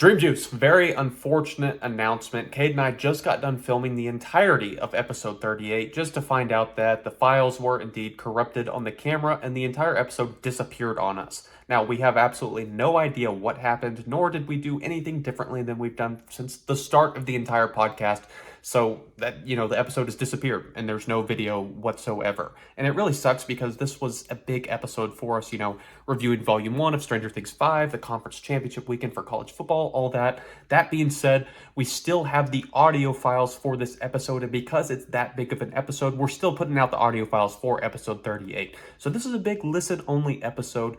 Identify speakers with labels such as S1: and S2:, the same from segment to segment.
S1: Dream Juice, very unfortunate announcement. Cade and I just got done filming the entirety of episode 38 just to find out that the files were indeed corrupted on the camera and the entire episode disappeared on us. Now, we have absolutely no idea what happened, nor did we do anything differently than we've done since the start of the entire podcast. So that, the episode has disappeared and there's no video whatsoever. And it really sucks because this was a big episode for us, reviewing Volume 1 of Stranger Things 5, the conference championship weekend for college football, all that. That being said, we still have the audio files for this episode, and because it's that big of an episode, we're still putting out the audio files for episode 38. So this is a big listen-only episode,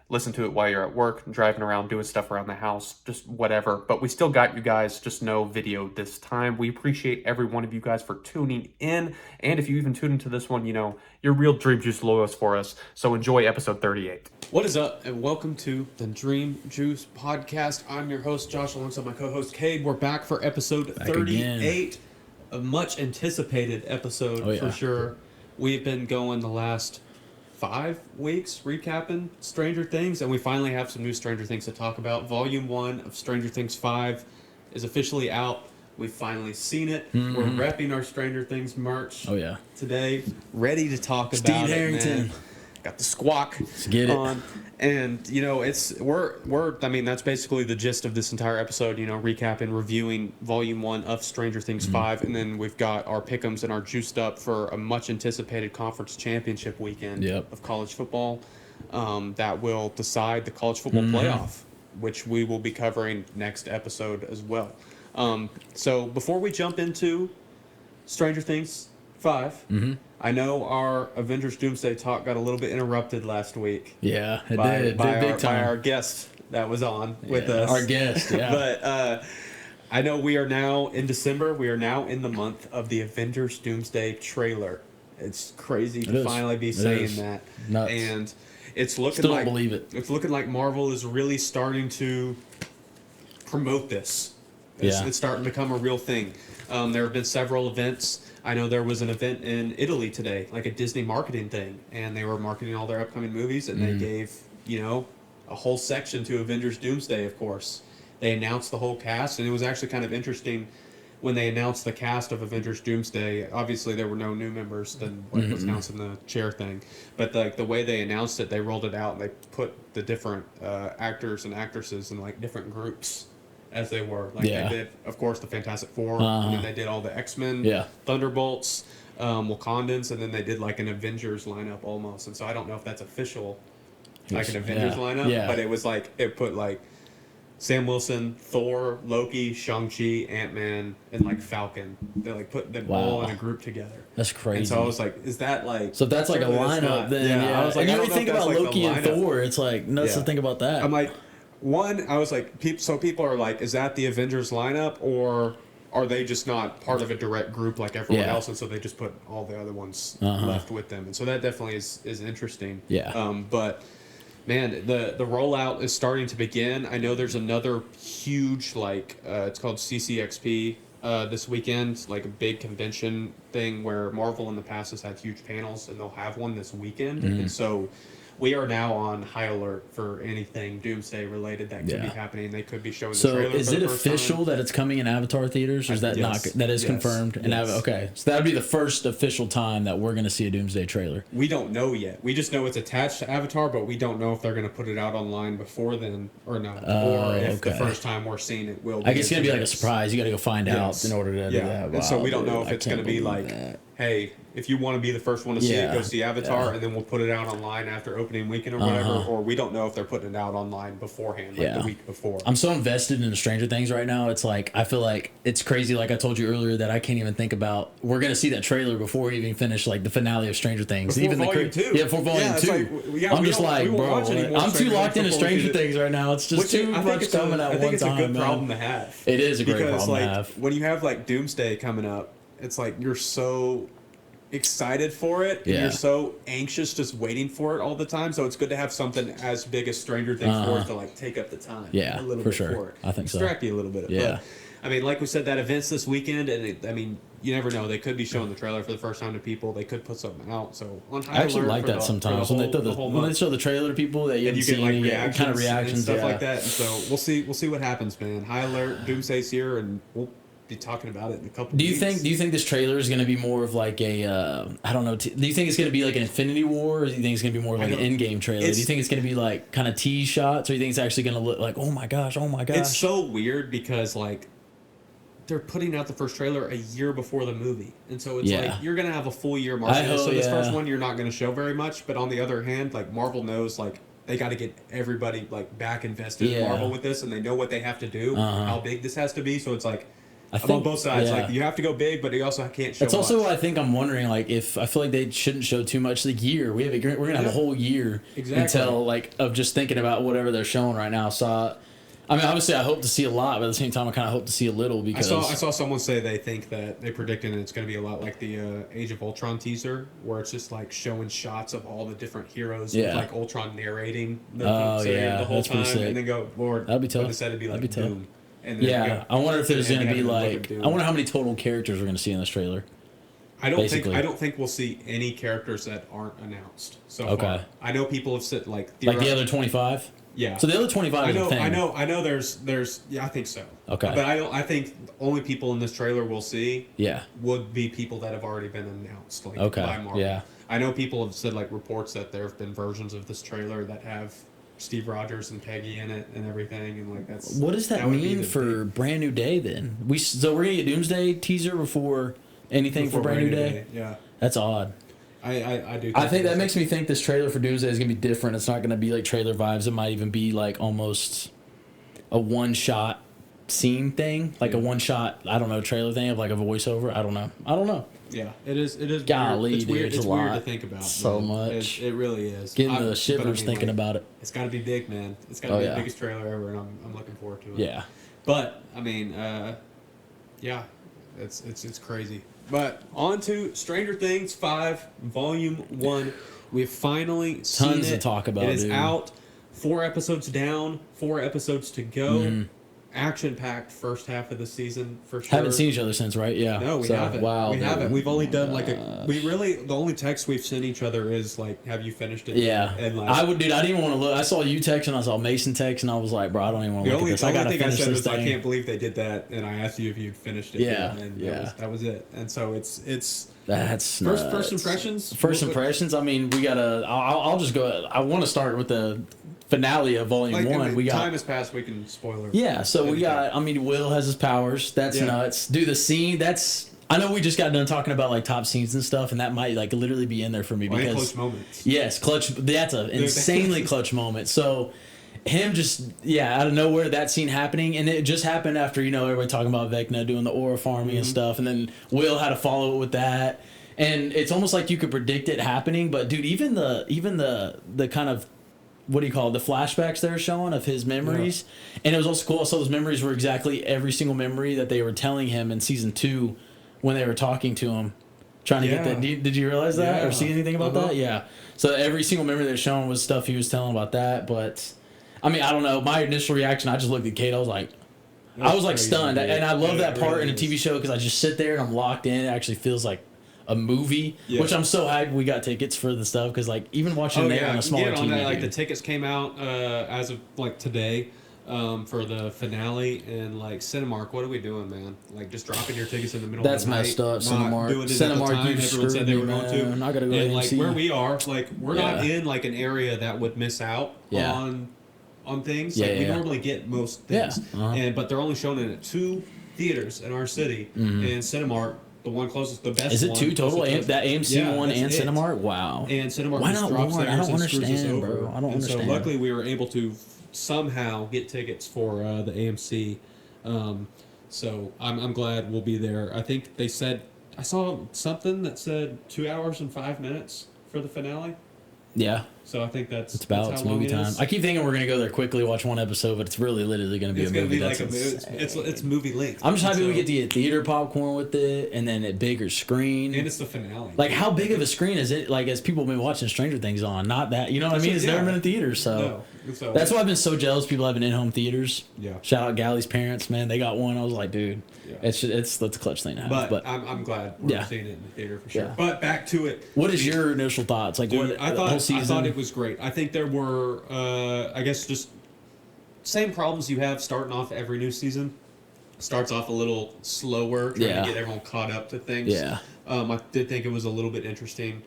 S1: listen to it while you're at work, driving around, doing stuff around the house, just whatever. But we still got you guys, just no video this time. We appreciate every one of you guys for tuning in. And if you even tune into this one, you're real Dream Juice loyalists for us. So enjoy episode 38. What is up, and welcome to the Dream Juice podcast. I'm your host, Josh, alongside my co-host, Cade. We're back for episode 38, a much anticipated episode for sure. We've been going the last 5 weeks recapping Stranger Things, and we finally have some new Stranger Things to talk about. Volume 1 of Stranger Things 5 is officially out. We've finally seen it. Mm-hmm. We're repping our Stranger Things merch today, ready to talk about
S2: Steve
S1: it,
S2: Harrington.
S1: man. Got the squawk on. And, that's basically the gist of this entire episode, recapping, reviewing Volume 1 of Stranger Things 5, and then we've got our pick'ems and our juiced up for a much-anticipated conference championship weekend of college football that will decide the college football playoff, which we will be covering next episode as well. So before we jump into Stranger Things 5, I know our Avengers Doomsday talk got a little bit interrupted last week.
S2: Yeah, it did.
S1: By our guest that was on with us.
S2: Our guest, yeah.
S1: But I know we are now in December. We are now in the month of the Avengers Doomsday trailer. It's crazy to finally be saying that.
S2: Nuts.
S1: And it's looking
S2: Still don't believe it.
S1: It's looking like Marvel is really starting to promote this. It's starting to become a real thing. There have been several events. I know there was an event in Italy today, like a Disney marketing thing, and they were marketing all their upcoming movies, and they gave, a whole section to Avengers Doomsday, of course. They announced the whole cast, and it was actually kind of interesting when they announced the cast of Avengers Doomsday. Obviously, there were no new members than what was announced in the chair thing, but the way they announced it, they rolled it out, and they put the different actors and actresses in, different groups as they were. They did, of course, the Fantastic Four, and then they did all the X-Men, Thunderbolts, Wakandans, and then they did an Avengers lineup almost. And so I don't know if that's official, an Avengers lineup, but it was it put Sam Wilson, Thor, Loki, Shang-Chi, Ant-Man, and Falcon. They put them all in a group together.
S2: That's crazy.
S1: And so I was is that
S2: So if that's a lineup, then
S1: I was
S2: and
S1: I
S2: you
S1: don't know
S2: think
S1: if
S2: about
S1: that's
S2: Loki and Thor, it's nuts to think about that.
S1: I'm one, I was so people are is that the Avengers lineup, or are they just not part of a direct group like everyone else, and so they just put all the other ones left with them? And so that definitely is interesting. But man, the rollout is starting to begin. I know there's another huge it's called CCXP this weekend, a big convention thing where Marvel in the past has had huge panels, and they'll have one this weekend, and so we are now on high alert for anything Doomsday related that could be happening. They could be showing the trailer.
S2: So is it official that it's coming in Avatar theaters, or is that not? That is confirmed.
S1: Yes.
S2: Okay, so that would be the first official time that we're going to see a Doomsday trailer.
S1: We don't know yet. We just know it's attached to Avatar, but we don't know if they're going to put it out online before then or not, or if the first time we're seeing it will be.
S2: I guess it's going to be a surprise. You got to go find out in order to do that. Wow,
S1: and so we don't know if it's going to be hey, if you want to be the first one to see it, go see Avatar, and then we'll put it out online after opening weekend or whatever. Or we don't know if they're putting it out online beforehand, the week before.
S2: I'm so invested in the Stranger Things right now. It's I feel like it's crazy. Like I told you earlier, that I can't even think about. We're gonna see that trailer before we even finish the finale of Stranger Things.
S1: Before
S2: even
S1: Volume 2.
S2: Yeah, before Volume 2. I'm just bro, I'm too locked into Stranger Things right now. It's just too much coming at one time. I think it's a good
S1: problem to have.
S2: It is a great problem to have.
S1: When you have Doomsday coming up, it's you're so excited for it, and you're so anxious just waiting for it all the time, so it's good to have something as big as Stranger Things for it to take up the time a little bit for it.
S2: I think so.
S1: Distract you a little bit. I mean, like we said, that event's this weekend, and I mean, you never know. They could be showing the trailer for the first time to people. They could put something out. So on high
S2: I actually
S1: alert
S2: like
S1: for
S2: that
S1: the,
S2: sometimes
S1: for
S2: when
S1: the
S2: they throw
S1: whole,
S2: when they
S1: month.
S2: show the trailer to people that you
S1: And
S2: haven't
S1: you
S2: seen
S1: get like
S2: any
S1: reactions,
S2: kind of reactions
S1: and stuff
S2: yeah.
S1: like that. And so we'll see what happens, man. High alert, Doomsday's here, and we'll be talking about it in a couple.
S2: Do you
S1: weeks.
S2: think this trailer is going to be more of like a I don't know? Do you think it's going to be like an Infinity War, or do you think it's going to be more of like an in-game trailer? Do you think it's going to be like kind of tease shots, or do you think it's actually going to look like oh my gosh?
S1: It's so weird because like they're putting out the first trailer a year before the movie, and so it's like you're gonna have a full year marketing this. So this first one you're not gonna show very much, but on the other hand, like Marvel knows like they got to get everybody like back invested in Marvel with this, and they know what they have to do, how big this has to be. So it's like I'm on both sides. Like you have to go big, but you also can't show.
S2: That's also
S1: much.
S2: why I think I'm wondering like if I feel like they shouldn't show too much. The year we're gonna have a whole year until like of just thinking about whatever they're showing right now. So. I mean, obviously, I hope to see a lot, but at the same time, I kind of hope to see a little because
S1: I saw someone say they think that they predicted it's going to be a lot like the Age of Ultron teaser, where it's just like showing shots of all the different heroes, with, like Ultron narrating the whole time, and then go, Lord,
S2: that'd be tough.
S1: They said it'd be like Doom. And
S2: then I wonder if there's going to be like, I wonder how many total characters we're going to see in this trailer.
S1: I don't think we'll see any characters that aren't announced so far. I know people have said like
S2: the other 25.
S1: Yeah.
S2: So the other 25 is a thing.
S1: I know there's I think so.
S2: Okay.
S1: But I think only people in this trailer we'll see would be people that have already been announced by Marvel.
S2: Yeah.
S1: I know people have said like reports that there have been versions of this trailer that have Steve Rogers and Peggy in it and everything, and like that's
S2: what does that mean for Brand New Day then? We're gonna get Doomsday teaser before anything for Brand New Day?
S1: Yeah.
S2: That's odd.
S1: I do.
S2: I think that makes me think this trailer for Doomsday is gonna be different. It's not gonna be like trailer vibes. It might even be like almost a one shot scene thing, like a one shot. I don't know trailer thing of like a voiceover. I don't know.
S1: Yeah, it is.
S2: Golly,
S1: weird. It's weird.
S2: Dude,
S1: It's weird to think about.
S2: So much.
S1: It really is.
S2: Getting the shivers thinking about it.
S1: It's got to be big, man. It's got to be the biggest trailer ever, and I'm looking forward to it.
S2: Yeah.
S1: But I mean, it's crazy. But on to Stranger Things 5, Volume 1. We've finally seen it.
S2: Tons to talk about,
S1: It is out. 4 episodes down, 4 episodes to go. Action-packed first half of the season, for sure.
S2: Haven't seen each other since, right? Yeah.
S1: No, we haven't.
S2: Wow.
S1: We haven't. We've only done like the only text we've sent each other is like, have you finished it?
S2: Yeah.
S1: And like,
S2: I didn't even want to look. I saw you text and I saw Mason text and I was like, bro, I don't even want to look at this. I got to finish this thing.
S1: I can't believe they did that, and I asked you if you'd finished it.
S2: Yeah.
S1: And that was it. And so it's
S2: that's
S1: first impressions.
S2: First impressions. I mean, we gotta. I'll just go. I want to start with the finale of Volume 1. We got
S1: time has passed. We can spoiler.
S2: Yeah, so we got. I mean, Will has his powers. That's nuts. Do the scene. That's. I know we just got done talking about like top scenes and stuff, and that might like literally be in there for me because
S1: clutch moments.
S2: Yes, clutch. That's an insanely clutch moment. So. Him just out of nowhere, that scene happening, and it just happened after everybody talking about Vecna doing the aura farming and stuff, and then Will had to follow it with that, and it's almost like you could predict it happening. But dude, even the kind of what do you call it, the flashbacks they're showing of his memories, and it was also cool. So those memories were exactly every single memory that they were telling him in season 2 when they were talking to him, trying to get that. Did you realize that or see anything about that? Yeah. So every single memory they're showing was stuff he was telling about that, but. I mean, I don't know. My initial reaction, I just looked at Kate. I was like stunned. And I love that part in a TV show because I just sit there and I'm locked in. It actually feels like a movie, which I'm so happy we got tickets for the stuff because like even watching there on a smaller TV.
S1: Like the tickets came out as of like today for the finale and like Cinemark. What are we doing, man? Like just dropping your tickets in the middle of the night.
S2: That's messed up, Cinemark.
S1: Cinemark, you screwed me, man.
S2: I gotta go
S1: and
S2: like
S1: where we are, like we're not in like an area that would miss out on things. Like we normally get most things. But they're only shown in 2 theaters in our city. And Cinemark, the one closest, the best one.
S2: Is it 2 total? That AMC one and Cinemark? Wow.
S1: And Cinemark
S2: Why
S1: just
S2: not
S1: drops
S2: more?
S1: theirs
S2: I don't
S1: and screws us
S2: understand,
S1: over.
S2: bro. I don't understand.
S1: So luckily we were able to somehow get tickets for the AMC. So I'm glad we'll be there. I think they said, I saw something that said 2 hours and 5 minutes for the finale.
S2: Yeah.
S1: So I think that's
S2: about it's movie time. I keep thinking we're gonna go there quickly, watch one episode, but it's really literally gonna be a movie.
S1: It's gonna be it's movie length.
S2: I'm just happy we get to get theater popcorn with it, and then a bigger screen.
S1: And it's the finale.
S2: Like, how big of a screen is it? Like, as people have been watching Stranger Things on, not that, you know what I mean? It's never been in theaters, so that's why I've been so jealous. People having in-home theaters.
S1: Yeah.
S2: Shout out Galley's parents, man. They got one. I was like, dude, that's a clutch thing to have.
S1: But I'm glad we're seeing it in the theater for sure.
S2: Yeah.
S1: But back to it.
S2: What is your initial thoughts? Like,
S1: dude,
S2: I thought
S1: it was great. I think there were, I guess, just same problems you have starting off every new season. Starts off a little slower, trying to get everyone caught up to things.
S2: Yeah.
S1: I did think it was a little bit interesting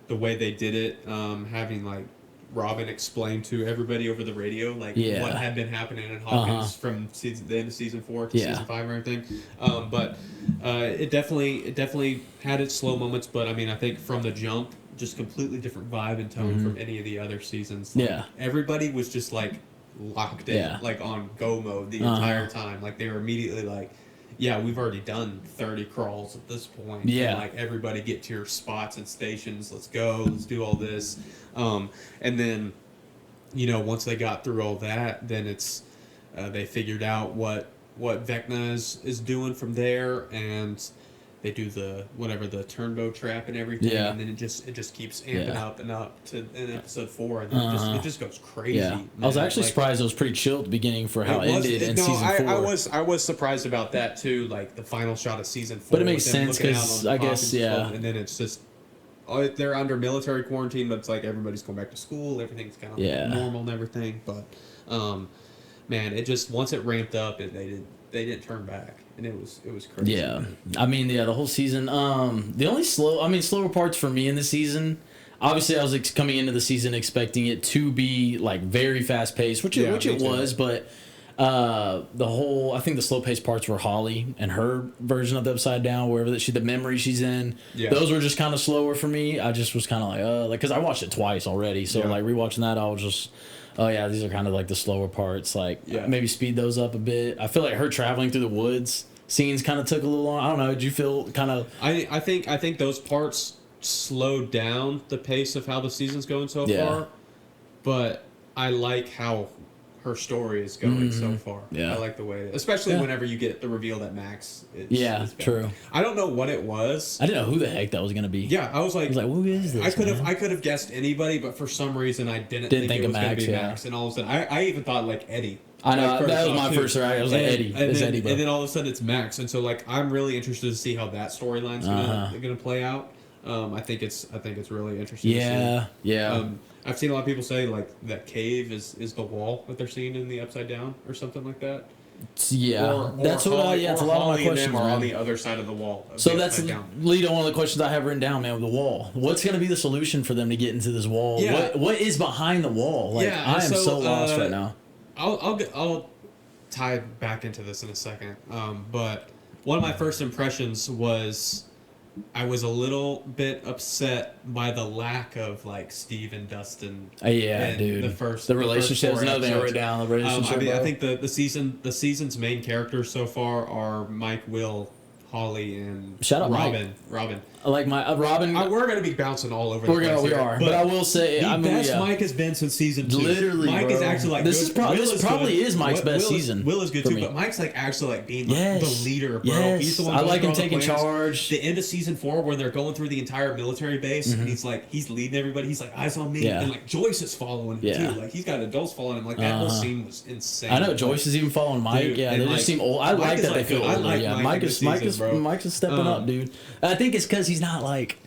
S1: the way they did it, having like Robin explain to everybody over the radio like what had been happening in Hawkins from the end of season 4 to season 5 and everything. But it definitely had its slow moments. But I mean, I think from the jump, just completely different vibe and tone from any of the other seasons. Like, everybody was just like locked in, like on go mode the entire time. Like they were immediately like, yeah, we've already done 30 crawls at this point.
S2: Yeah.
S1: And, like, everybody get to your spots and stations. Let's go. Let's do all this. And then, you know, once they got through all that, then it's they figured out what Vecna is doing from there, and they do the turbo trap and everything, and then it just keeps amping up and up to in episode 4, and then it just goes crazy.
S2: Yeah. I was actually surprised it was pretty chill at the beginning for how it ended in season 4.
S1: I was surprised about that too, like the final shot of season 4.
S2: But it makes sense because I guess
S1: and then it's just they're under military quarantine, but it's like everybody's going back to school, everything's kind of normal and everything. But man, it just once it ramped up, they didn't turn back. And it was crazy.
S2: Yeah. I mean, the whole season. The only slower parts for me in the season, obviously I was coming into the season expecting it to be like very fast paced, which it was, but I think the slow paced parts were Holly and her version of the Upside Down, wherever the memory she's in. Yeah. Those were just kind of slower for me. I just was kind of like, because I watched it twice already, so like rewatching that, I was just, oh yeah, these are kind of like the slower parts. Like maybe speed those up a bit. I feel like her traveling through the woods scenes kind of took a little long. I don't know. Did you feel kind of?
S1: I think those parts slowed down the pace of how the season's going so far. But I like how her story is going so far. Yeah, I like the way, especially whenever you get the reveal that Max. Is
S2: true.
S1: I don't know what it was.
S2: I didn't know who the heck that was gonna be.
S1: Yeah, I was like,
S2: who is this?
S1: I could have guessed anybody, but for some reason I didn't think it was gonna be Max. And all of a sudden, I even thought like Eddie.
S2: I know, that was my first reaction. I was like, Eddie.
S1: And
S2: Eddie, bro.
S1: And then all of a sudden it's Max. And so like I'm really interested to see how that storyline's gonna play out. I think it's really interesting to see.
S2: Yeah.
S1: I've seen a lot of people say like that cave is the wall that they're seeing in the Upside Down or something like that.
S2: Yeah, that's what. It's a lot of my questions.
S1: Are on the other side of the wall.
S2: So that's lead on one of the questions I have written down, man. With the wall, what's going to be the solution for them to get into this wall? Yeah. What is behind the wall? Like I am so lost right now.
S1: I'll tie back into this in a second. But one of my first impressions was I was a little bit upset by the lack of like Steve and Dustin.
S2: Dude. The relationship is another thing I wrote down. The relationship.
S1: I think the season's main characters so far are Mike, Will, Holly, and
S2: shout out
S1: Robin.
S2: Mike. Robin. Like my Robin.
S1: We're gonna be bouncing all over. We
S2: are. But I will say,
S1: the best Mike has been since season 2.
S2: Literally,
S1: Mike is actually like
S2: this probably is Mike's best season.
S1: Will is good too, but Mike's like actually like being the leader, bro.
S2: Yes.
S1: He's the one.
S2: I like him taking charge.
S1: The end of season 4, when they're going through the entire military base, and he's leading everybody. He's like, eyes on me, and like Joyce is following him too. Like he's got adults following him. Like that whole scene was insane.
S2: I know Joyce is even following Mike. Dude, they just seem old. I like that they feel older. Yeah, Mike is stepping up, dude. I think it's because he's not like.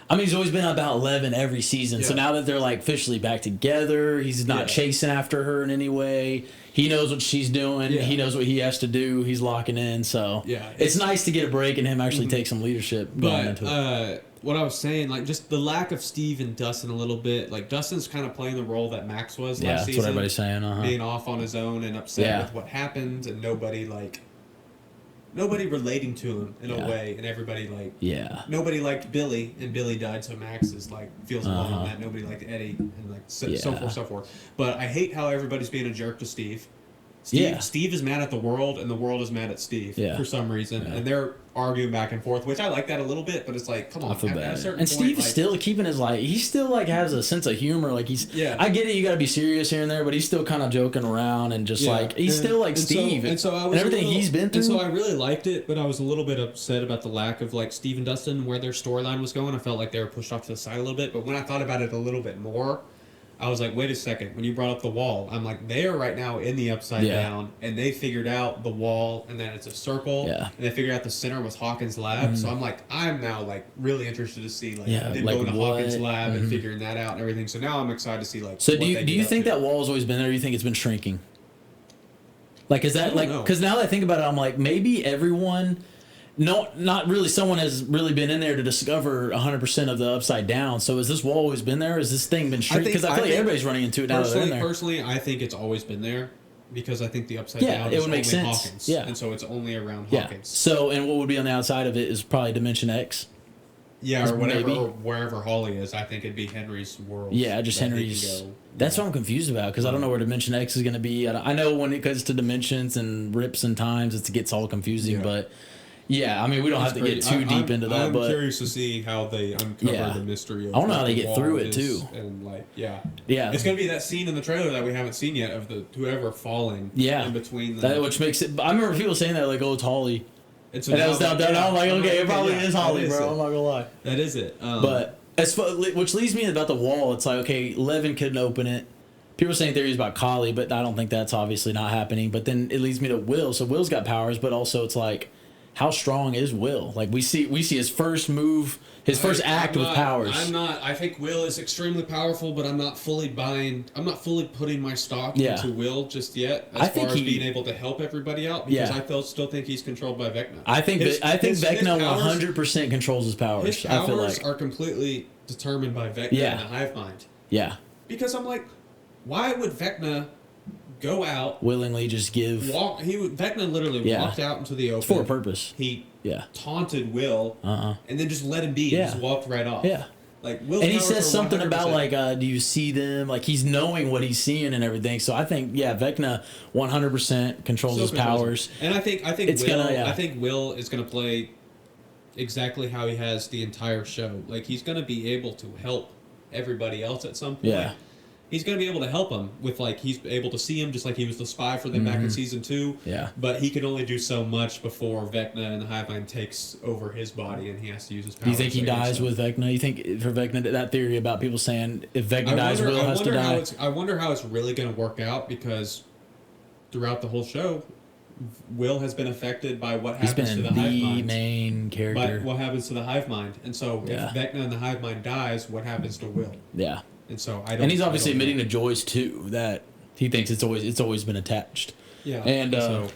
S2: I mean, he's always been about 11 every season. So now that they're like officially back together, he's not chasing after her in any way. He knows what she's doing. He knows what he has to do. He's locking in. So it's nice to get a break and him actually take some leadership going into it.
S1: What I was saying, like just the lack of Steve and Dustin a little bit. Like Dustin's kind of playing the role that Max was last season.
S2: That's what everybody's saying.
S1: Being off on his own and upset with what happened, and nobody relating to him in a way, and everybody nobody liked Billy, and Billy died, so Max is like feels alone on that. Nobody liked Eddie, and like so forth. But I hate how everybody's being a jerk to Steve. Steve is mad at the world, and the world is mad at Steve for some reason, and they're arguing back and forth, which I like that a little bit, but it's like, come on,
S2: I feel bad.
S1: At a certain
S2: and
S1: point,
S2: Steve is still keeping his he still has a sense of humor. Like I get it, you got to be serious here and there, but he's still kind of joking around and just he's still like Steve and everything he's been through.
S1: And so I really liked it, but I was a little bit upset about the lack of like Steve and Dustin, where their storyline was going. I felt like they were pushed off to the side a little bit, but when I thought about it a little bit more, I was like, wait a second. When you brought up the wall, I'm like, they are right now in the Upside Down, and they figured out the wall, and then it's a circle, and they figured out the center was Hawkins' lab. So I'm like, I'm now like really interested to see them going to Hawkins' lab and figuring that out and everything. So now I'm excited to see like.
S2: So do you think that wall has always been there? Or do you think it's been shrinking? Like, is that like because now that I think about it, I'm like maybe everyone. No, not really. Someone has really been in there to discover 100% of the Upside Down. So has this wall always been there? Has this thing been shrinking? Because I feel like everybody's running into it now that they're in there.
S1: Personally, I think it's always been there because I think the Upside Down is only Hawkins. Yeah, and so it's only around Hawkins.
S2: So, and what would be on the outside of it is probably Dimension X.
S1: Yeah, or whatever, or wherever Holly is. I think it'd be Henry's world.
S2: Yeah, just Henry's. That's what I'm confused about because I don't know where Dimension X is going to be. I know when it goes to dimensions and rips and times, it gets all confusing, but. Yeah, I mean, we don't have to get too deep into that, but...
S1: I'm curious to see how they uncover the mystery of
S2: I don't know how they get through it, too.
S1: And, like, it's going to be that scene in the trailer that we haven't seen yet of the whoever falling in between them.
S2: That, which makes it... I remember people saying that, like, oh, it's Holly. And that was down there, and I'm like, okay, it probably is Holly, bro. I'm not going to lie.
S1: That is it.
S2: But, which leads me about the wall. It's like, okay, Levin couldn't open it. People are saying theories about Kali, but I don't think that's obviously not happening. But then it leads me to Will. So Will's got powers, but also it's like... How strong is Will? Like we see his first move, his first act with powers.
S1: I think Will is extremely powerful, but I'm not fully putting my stock into Will just yet. As far as being able to help everybody out, because I still think he's controlled by Vecna.
S2: I think Vecna 100% controls his powers.
S1: His powers are completely determined by Vecna and the Hive Mind.
S2: Yeah.
S1: Because I'm like, why would Vecna go out
S2: willingly just give
S1: Vecna literally walked out into the open
S2: for a purpose.
S1: He taunted Will and then just let him be and just walked right off. Like Will,
S2: and he says something 100%. About like do you see them, like he's knowing what he's seeing and everything. So I think Vecna 100% controls his powers.
S1: And I think Will is gonna play exactly how he has the entire show. Like he's gonna be able to help everybody else at some point. He's going to be able to help him with, like, he's able to see him just like he was the spy for them back in season 2.
S2: Yeah.
S1: But he can only do so much before Vecna and the Hive Mind takes over his body and he has to use his powers.
S2: Do you think he dies with Vecna? You think for Vecna, that theory about people saying if Vecna dies, Will has to die?
S1: I wonder how it's really going to work out because throughout the whole show, Will has been affected by what happens to the Hive Mind. He's been the main character. By what happens to the Hive Mind. And so if Vecna and the Hive Mind dies, what happens to Will?
S2: Yeah.
S1: And so
S2: and he's obviously admitting to Joyce too that he thinks it's always been attached.
S1: Yeah.
S2: And
S1: I'm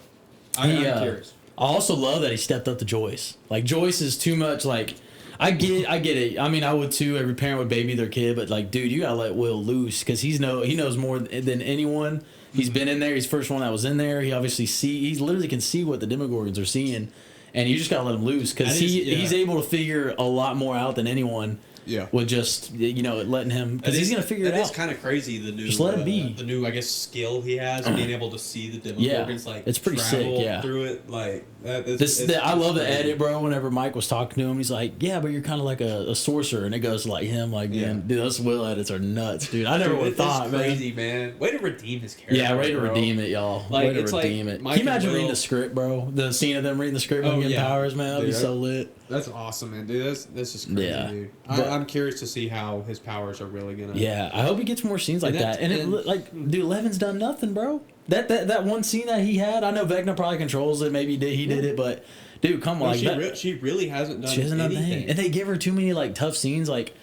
S1: curious.
S2: I also love that he stepped up to Joyce. Like Joyce is too much. Like I get it. I mean, I would too. Every parent would baby their kid, but like, dude, you gotta let Will loose because he knows more than anyone. He's been in there. He's the first one that was in there. He obviously he literally can see what the Demogorgons are seeing, and you just gotta let him loose because he's able to figure a lot more out than anyone.
S1: Yeah,
S2: with just letting him because he's gonna figure it out.
S1: It's kind of crazy. The new
S2: just let him be.
S1: The new skill he has being able to see the Demogorgons like
S2: it's pretty sick. Yeah,
S1: through it like that.
S2: I love the edit, bro. Whenever Mike was talking to him, he's like, "Yeah, but you're kind of like a sorcerer," and it goes like him, like man, dude, those Will edits are nuts, dude. I never would have thought,
S1: crazy, man. Way to redeem his character.
S2: Yeah, way to redeem it, y'all. Like, way to redeem it. Can you imagine reading the script, bro? The scene of them reading the script and getting powers, man. That'd be so lit.
S1: That's awesome, man, dude. This is crazy, dude. I'm curious to see how his powers are really gonna.
S2: Yeah, I hope he gets more scenes like that. And dude, Levin's done nothing, bro. That one scene that he had, I know Vecna probably controls it. Maybe he did it, but dude, come on,
S1: she really hasn't done. She hasn't done anything.
S2: And they give her too many like tough scenes, like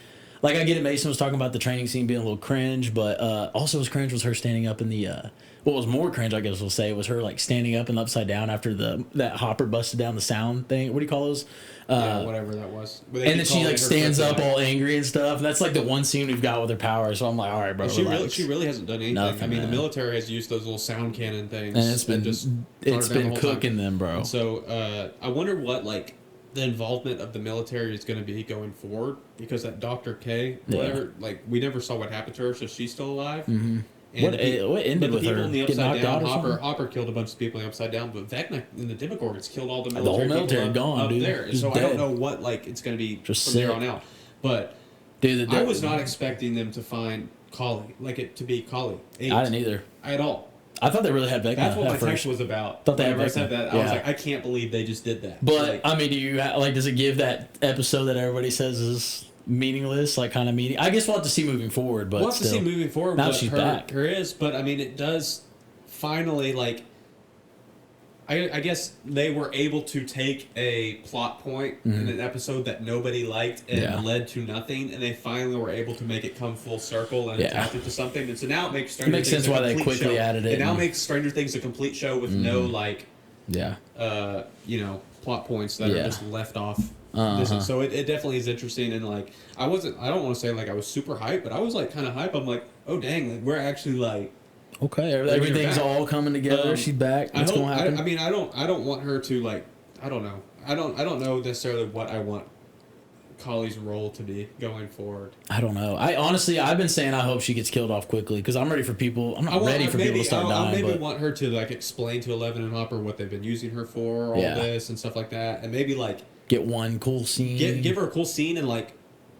S2: I get it. Mason was talking about the training scene being a little cringe, but also was cringe was her standing up in the. What was more cringe, I guess we'll say, was her like standing up and upside down after that hopper busted down the sound thing. What do you call those?
S1: Whatever that was.
S2: And then she like stands up all angry and stuff. And that's like the one scene we've got with her power. So I'm like, all right, bro.
S1: She really hasn't done anything.
S2: Nothing,
S1: I mean, the military has used those little sound cannon things,
S2: and it's been cooking them, bro.
S1: And so I wonder what like the involvement of the military is going to be going forward because that Dr. K, whatever, like we never saw what happened to her, so she's still alive.
S2: Mm-hmm. What ended with
S3: people
S2: her
S3: in the
S2: getting
S3: upside
S2: knocked out
S3: down,
S2: or something?
S3: Hopper killed a bunch of people in the upside down, but Vecna in the Demogorgons killed all the
S2: whole military
S3: people
S2: gone,
S3: up
S2: dude.
S3: there.
S2: Just
S3: So I
S2: dead.
S3: don't know what like it's going to be
S2: Just
S3: from there
S2: sick.
S3: on out. But
S2: Dude,
S3: I was not expecting them to find Kali, like it to be Kali.
S2: I didn't either.
S3: At all.
S2: I thought they really had Vecna.
S3: That's what my
S2: at
S3: text
S2: first.
S3: was about.
S2: Thought they had
S3: Whenever I
S2: Vecna.
S3: said that, I was
S2: Yeah.
S3: like, I can't believe they just did that.
S2: But
S3: Like,
S2: I mean, do you like? Does it give that episode that everybody says is meaningless, like kind of meaning? I guess we'll have to see moving forward. But
S3: we'll have to see moving forward
S2: now
S3: what
S2: she's back.
S3: her is, but I mean, it does finally like. I guess they were able to take a plot point in an episode that nobody liked and led to nothing, and they finally were able to make it come full circle and adapt it to something. And so now it makes Stranger Things
S2: sense
S3: a
S2: why they
S3: complete
S2: quickly
S3: show.
S2: added it
S3: It now
S2: and-
S3: makes Stranger Things a complete show with no like, plot points that are just left off. So it definitely is interesting, and like I don't want to say like I was super hyped, but I was like kind of hyped. I'm like, oh dang, like we're actually like.
S2: Okay, everything's
S3: back.
S2: all coming together. She's back. What's going to happen?
S3: I mean, I don't want her to like. I don't know. I don't know necessarily what I want Kali's role to be going forward.
S2: I don't know. I've been saying I hope she gets killed off quickly because I'm ready for people. I'm not ready for people to start dying.
S3: I maybe
S2: but
S3: want her to like explain to Eleven and Hopper what they've been using her for, all this and stuff like that, and maybe like
S2: get one cool scene.
S3: give her a cool scene and like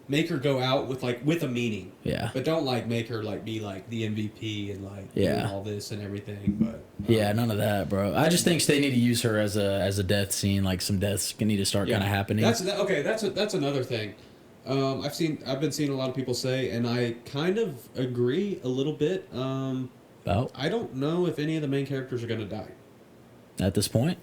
S3: make her go out with a meaning.
S2: Yeah.
S3: But don't like make her like be like the MVP and like doing all this and everything. But
S2: yeah, none of that, bro. I just think they need to use her as a death scene. Like some deaths need to start kind of happening.
S3: That's another thing. I've been seeing a lot of people say, and I kind of agree a little bit.
S2: About
S3: I don't know if any of the main characters are going to die.
S2: at this point.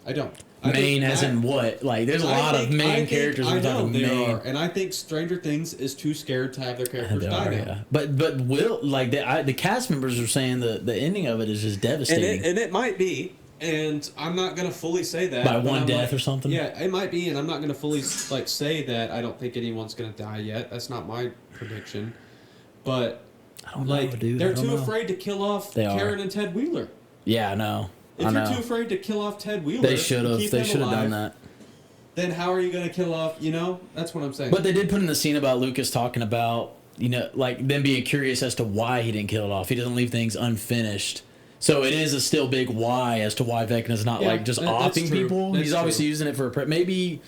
S3: I don't.
S2: Main as in what? Like, there's a lot of main characters.
S3: I know
S2: main.
S3: there are, and I think Stranger Things is too scared to have their characters die now.
S2: Yeah. But will like the cast members are saying the ending of it is just devastating.
S3: And it might be, and I'm not gonna fully say that
S2: By
S3: but
S2: one
S3: I'm
S2: death
S3: like,
S2: or something?
S3: Yeah, it might be, and I'm not gonna fully like say that I don't think anyone's gonna die yet. That's not my prediction, but
S2: I don't know, dude.
S3: they're too afraid to kill off Karen and Ted Wheeler.
S2: Yeah, I know.
S3: If you're too afraid to kill off Ted Wheeler,
S2: they should have. They should have done that.
S3: Then how are you going to kill off? That's what I'm saying.
S2: But they did put in the scene about Lucas talking about like them being curious as to why he didn't kill it off. He doesn't leave things unfinished. So it is a still big why as to why Vecna's not like just offing people. He's obviously using it for maybe.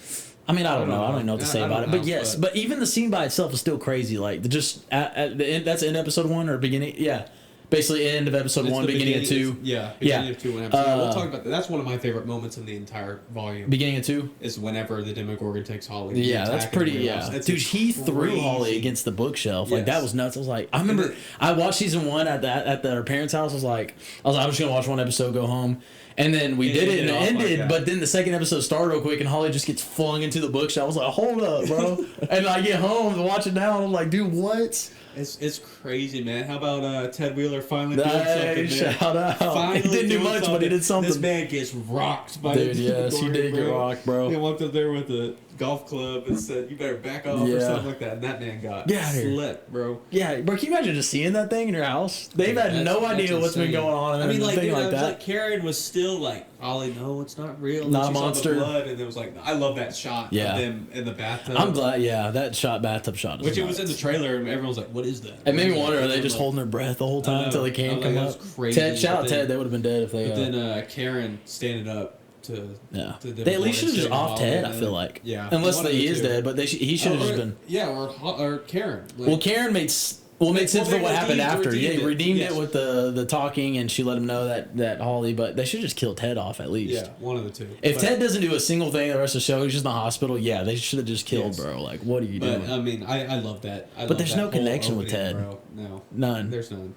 S2: I mean, I don't know. I don't even know what to say about it. But yes, but even the scene by itself is still crazy. Like just at the end, that's in episode 1 or beginning. Yeah. Basically, end of episode 1, beginning of 2.
S3: Beginning of 2. We'll talk about that. That's one of my favorite moments in the entire volume.
S2: Beginning of 2
S3: is whenever the Demogorgon takes Holly.
S2: Yeah, that's pretty. Yeah, dude, he threw Holly against the bookshelf. Like that was nuts. I was like, I remember I watched season 1 at her parents' house. I was like, I'm just gonna watch one episode, go home. And then we did it, and it ended. Like but then the second episode started real quick, and Holly just gets flung into the bookshelf. I was like, hold up, bro. And I get home and watch it now, and I'm like, dude, what?
S3: It's crazy, man. How about Ted Wheeler finally doing something?
S2: Shout out. Finally he didn't do much, but he did something.
S3: This man gets rocked by
S2: dude,
S3: the
S2: yes, he did get rocked, bro.
S3: He walked up there with a golf club and said, "You better back off" or something like that. And that man got slipped, bro.
S2: Yeah, bro. Can you imagine just seeing that thing in your house? They've had no idea what's been going on.
S3: I mean, like,
S2: thing like that.
S3: Like Karen was still like, "Ollie, no, it's not real."
S2: Not a monster.
S3: Saw the blood, and it was like, I love that shot of them in the bathtub.
S2: I'm glad. Yeah, that bathtub shot.
S3: Which it was in the trailer, and everyone was like, "What is that?"
S2: It made me wonder: are they just holding their breath the whole time until they can't come up? Ted, shout out Ted. They would have been dead if they.
S3: But then Karen standing up.
S2: They at least should have just off Ted. I feel like. Yeah. Unless he is dead, but he should have just been.
S3: Yeah, or Karen.
S2: Well, Karen made sense for what happened after. Yeah, he redeemed it with the talking, and she let him know that Holly. But they should just kill Ted off at least.
S3: Yeah, one of the two.
S2: If Ted doesn't do a single thing the rest of the show, he's just in the hospital. Yeah, they should have just killed, bro. Like, what are you doing?
S3: I mean, I love that.
S2: But there's no connection with Ted.
S3: Bro. No,
S2: none.
S3: There's none.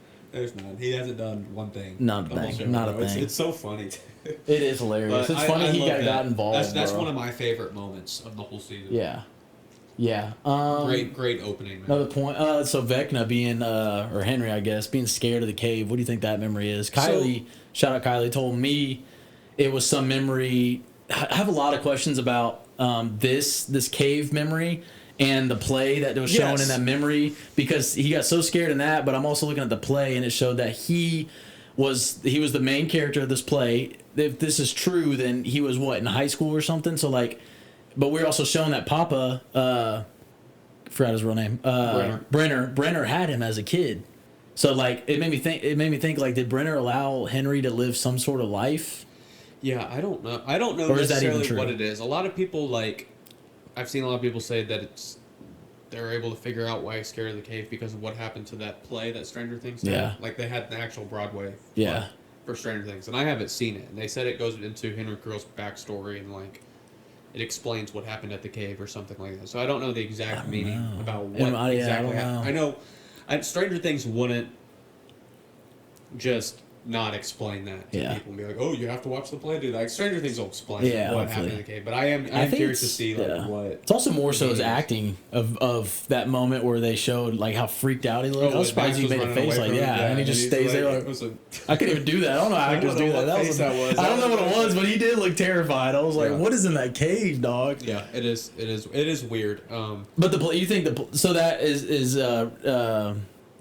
S3: He hasn't done one thing.
S2: Not a thing. Not a thing.
S3: It's so funny.
S2: It is hilarious. It's funny he got involved.
S3: That's one of my favorite moments of the whole season.
S2: Yeah. Yeah.
S3: Great opening. Man.
S2: Another point. So Vecna being, or Henry, I guess, being scared of the cave. What do you think that memory is? Kylie, shout out Kylie, told me it was some memory. I have a lot of questions about this cave memory and the play that was shown in that memory because he got so scared in that. But I'm also looking at the play and it showed that he was the main character of this play. If this is true, then he was in high school or something. So like. But we're also showing that Papa, forgot his real name, Brenner had him as a kid. So like it made me think like, did Brenner allow Henry to live some sort of life?
S3: Yeah, I don't know. I don't know
S2: Or is that even
S3: necessarily
S2: true?
S3: what it is. A lot of people like, I've seen a lot of people say that they're able to figure out why he's scared of the cave because of what happened to that play that Stranger Things did.
S2: Yeah.
S3: Like they had an actual Broadway
S2: Yeah.
S3: play for Stranger Things, and I haven't seen it. And they said it goes into Henry Crowell's backstory and like it explains what happened at the cave or something like that. So I don't know the exact meaning about what exactly happened. I know Stranger Things wouldn't just not explain that to people and be like, oh, you have to watch the play, dude. Like Stranger Things will explain what happened in the cave. But I am curious to see like what.
S2: It's also more so his acting of that moment where they showed like how freaked out he looked. I was surprised he made a face like and he just stays there like I couldn't even do that. I don't know how actors do that. I don't know what it was, but he did look terrified. I was like, what is in that cave, dog?
S3: Yeah, it is weird.
S2: But you think so that is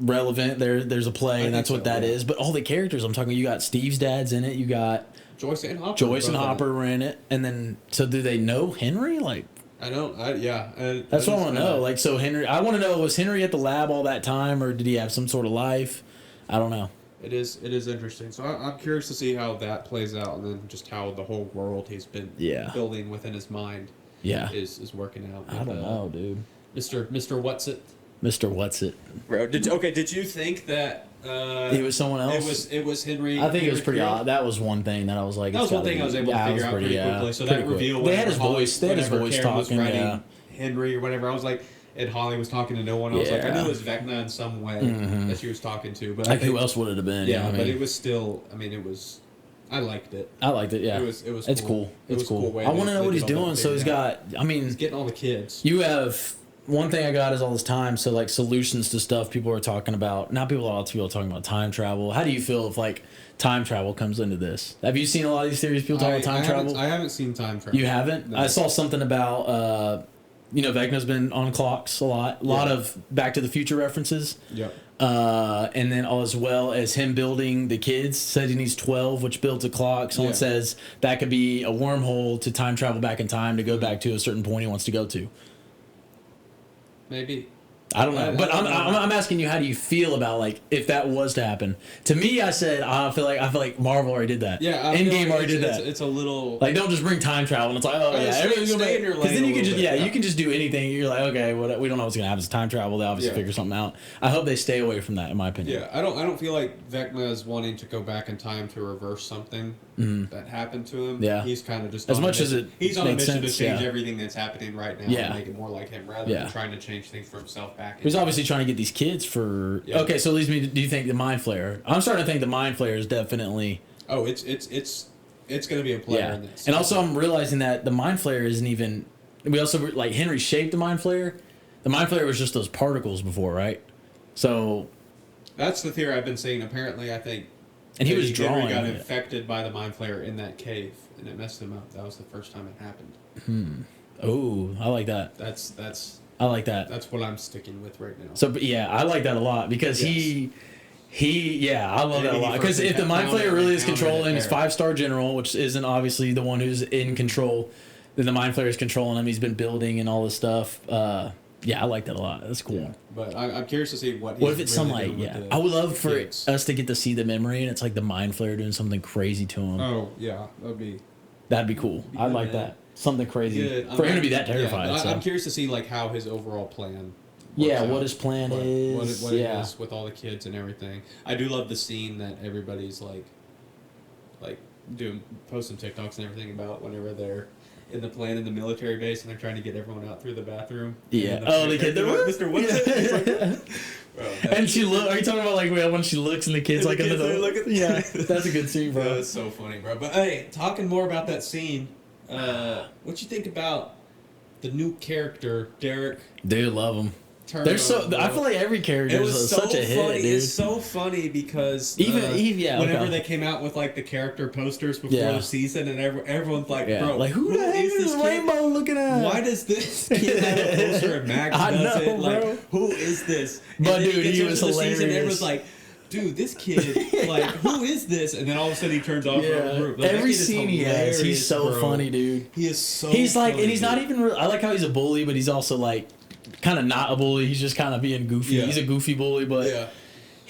S2: relevant. There's a play, and that's what that is. But all the characters I'm talking, you got Steve's dad's in it. You got
S3: Joyce and
S2: Hopper were in it, and then so do they know Henry? Like
S3: that's what I
S2: want to know. Like so Henry, I want to know, was Henry at the lab all that time, or did he have some sort of life? I don't know.
S3: It is interesting. So I'm curious to see how that plays out, and then just how the whole world he's been building within his mind is working out.
S2: I don't know, dude.
S3: Mr. What's It?
S2: Mr. What's It?
S3: Bro, did you think that
S2: he was someone else?
S3: It was Henry.
S2: I think it was pretty
S3: Creel?
S2: odd. That was one thing that I was like.
S3: That was one thing I was able to figure out pretty quickly. So that reveal.
S2: They had his voice. They had his voice talking.
S3: Henry or whatever. I was like, and Holly was talking to no one. I was like, I knew it was Vecna in some way that she was talking to, but
S2: like who else would it have been?
S3: Yeah, but it was still. I mean, it was. I liked it.
S2: I liked it. Yeah,
S3: it was.
S2: It's cool. It's cool. I want to know what he's doing. So he's got. I mean,
S3: he's getting all the kids.
S2: You have. One thing I got is all this time, so like solutions to stuff people are talking about. Not people, a lot of people are talking about time travel. How do you feel if like time travel comes into this? Have you seen a lot of these theories? People talking about time travel.
S3: I haven't seen time travel.
S2: You haven't? No. I saw something about Vecna's been on clocks a lot of Back to the Future references.
S3: Yep.
S2: And then as well as him building the kids, said he needs 12, which builds a clock. Someone says that could be a wormhole to time travel back in time to go back to a certain point he wants to go to.
S3: Maybe.
S2: I don't know, but I'm asking you, how do you feel about like if that was to happen? To me, I said I feel like Marvel already did that.
S3: Yeah,
S2: Endgame already did that.
S3: It's a little
S2: like don't just bring time travel and it's like everything's gonna be, because then you can just you can just do anything. You're like okay, we don't know what's gonna happen. It's time travel. They obviously figure something out. I hope they stay away from that, in my opinion.
S3: Yeah, I don't feel like Vecna is wanting to go back in time to reverse something that happened to him.
S2: Yeah,
S3: he's kind of just
S2: as much as
S3: he's on a mission
S2: sense,
S3: to change everything that's happening right now and make it more like him rather than trying to change things for himself back.
S2: He's obviously trying to get these kids for okay. So leads me. Do you think the Mind Flayer? I'm starting to think the Mind Flayer is definitely.
S3: Oh, it's going to be a player in this.
S2: And also I'm realizing that the Mind Flayer isn't even. We also like Henry shaped the Mind Flayer. The Mind Flayer was just those particles before, right? So.
S3: That's the theory I've been seeing. Apparently, I think.
S2: And he was drawing.
S3: Henry got infected by the Mind Flayer in that cave, and it messed him up. That was the first time it happened.
S2: Oh, I like that. I like that.
S3: That's what I'm sticking with right now.
S2: So, yeah, I like that a lot because I love that a lot. Because if the Mind Flayer really is controlling his 5-star general, which isn't obviously the one who's in control, then the Mind Flayer is controlling him. He's been building and all this stuff. I like that a lot. That's cool. Yeah,
S3: but I'm curious to see what
S2: if it's really I would love for us to get to see the memory and it's like the Mind Flayer doing something crazy to him.
S3: Oh, yeah.
S2: That'd be cool. I'd like that. Something crazy. For him to be that terrified.
S3: Yeah, I'm curious to see like how his overall plan
S2: what his plan is.
S3: What it is with all the kids and everything. I do love the scene that everybody's like posting TikToks and everything about whenever they're in the plane in the military base and they're trying to get everyone out through the bathroom.
S2: Yeah. The kid.
S3: Mr. What's
S2: and she look. Are you talking about like when she looks and the kids like under the? Yeah, that's a good scene, bro.
S3: That's so funny, bro. But hey, talking more about that scene. What you think about the new character, Derek?
S2: Dude, love him. They're so. I feel like every character is such a hit, dude.
S3: It's so funny because whenever they came out with like the character posters before the season, and everyone's like, "Bro,
S2: like who the heck is this Rainbow looking at?
S3: Why does this kid have a poster and Max does it? Like, who is this?"
S2: But dude, he was hilarious.
S3: Everyone's like, dude, this kid, like, who is this? And then all of a sudden he turns off the group. Like,
S2: every scene he has, he's so funny, dude.
S3: He is so
S2: He's like,
S3: funny,
S2: and he's not even I like how he's a bully, but he's also like kind of not a bully. He's just kind of being goofy.
S3: Yeah.
S2: He's a goofy bully, but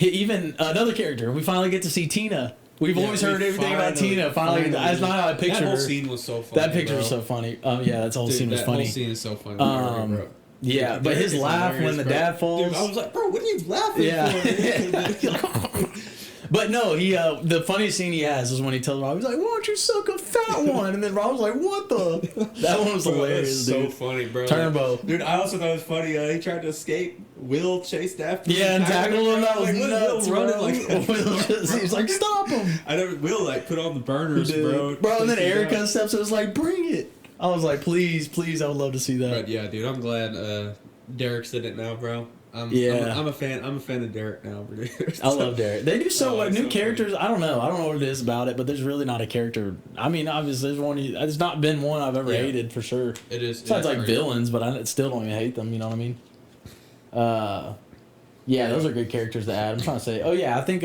S2: Even another character. We finally get to see Tina. We've always heard everything about Tina. Finally, that's not how I pictured her.
S3: That whole scene was so funny.
S2: That picture was so funny. Yeah, that whole scene was funny.
S3: That whole scene is so funny.
S2: Yeah, but his laugh when the dad falls.
S3: Dude, I was like, bro, what are you laughing for?
S2: But no, he the funniest scene he has is when he tells Rob, he's like, "Why don't you suck a fat one?" And then Rob was like, "What the?" That one was hilarious,
S3: dude.
S2: So
S3: funny, bro.
S2: Turbo.
S3: Dude, I also thought it was funny. He tried to escape. Will chased after him.
S2: Yeah, and tackled him. That was nuts,
S3: running like
S2: he's like, "Stop him!"
S3: Will put on the burners, bro.
S2: Bro, and then Erica steps and was like, "Bring it." I was like, "Please, please, I would love to see that."
S3: But yeah, dude, I'm glad Derek's in it now, bro. I'm a fan of Derek now, bro.
S2: I love Derek. They do new characters. Funny. I don't know what it is about it, but there's really not a character. I mean, obviously, there's not been one I've ever hated for sure.
S3: It is.
S2: Besides like villains, but I still don't even hate them. You know what I mean? Yeah, those are good characters to add. I'm trying to say. Oh yeah, I think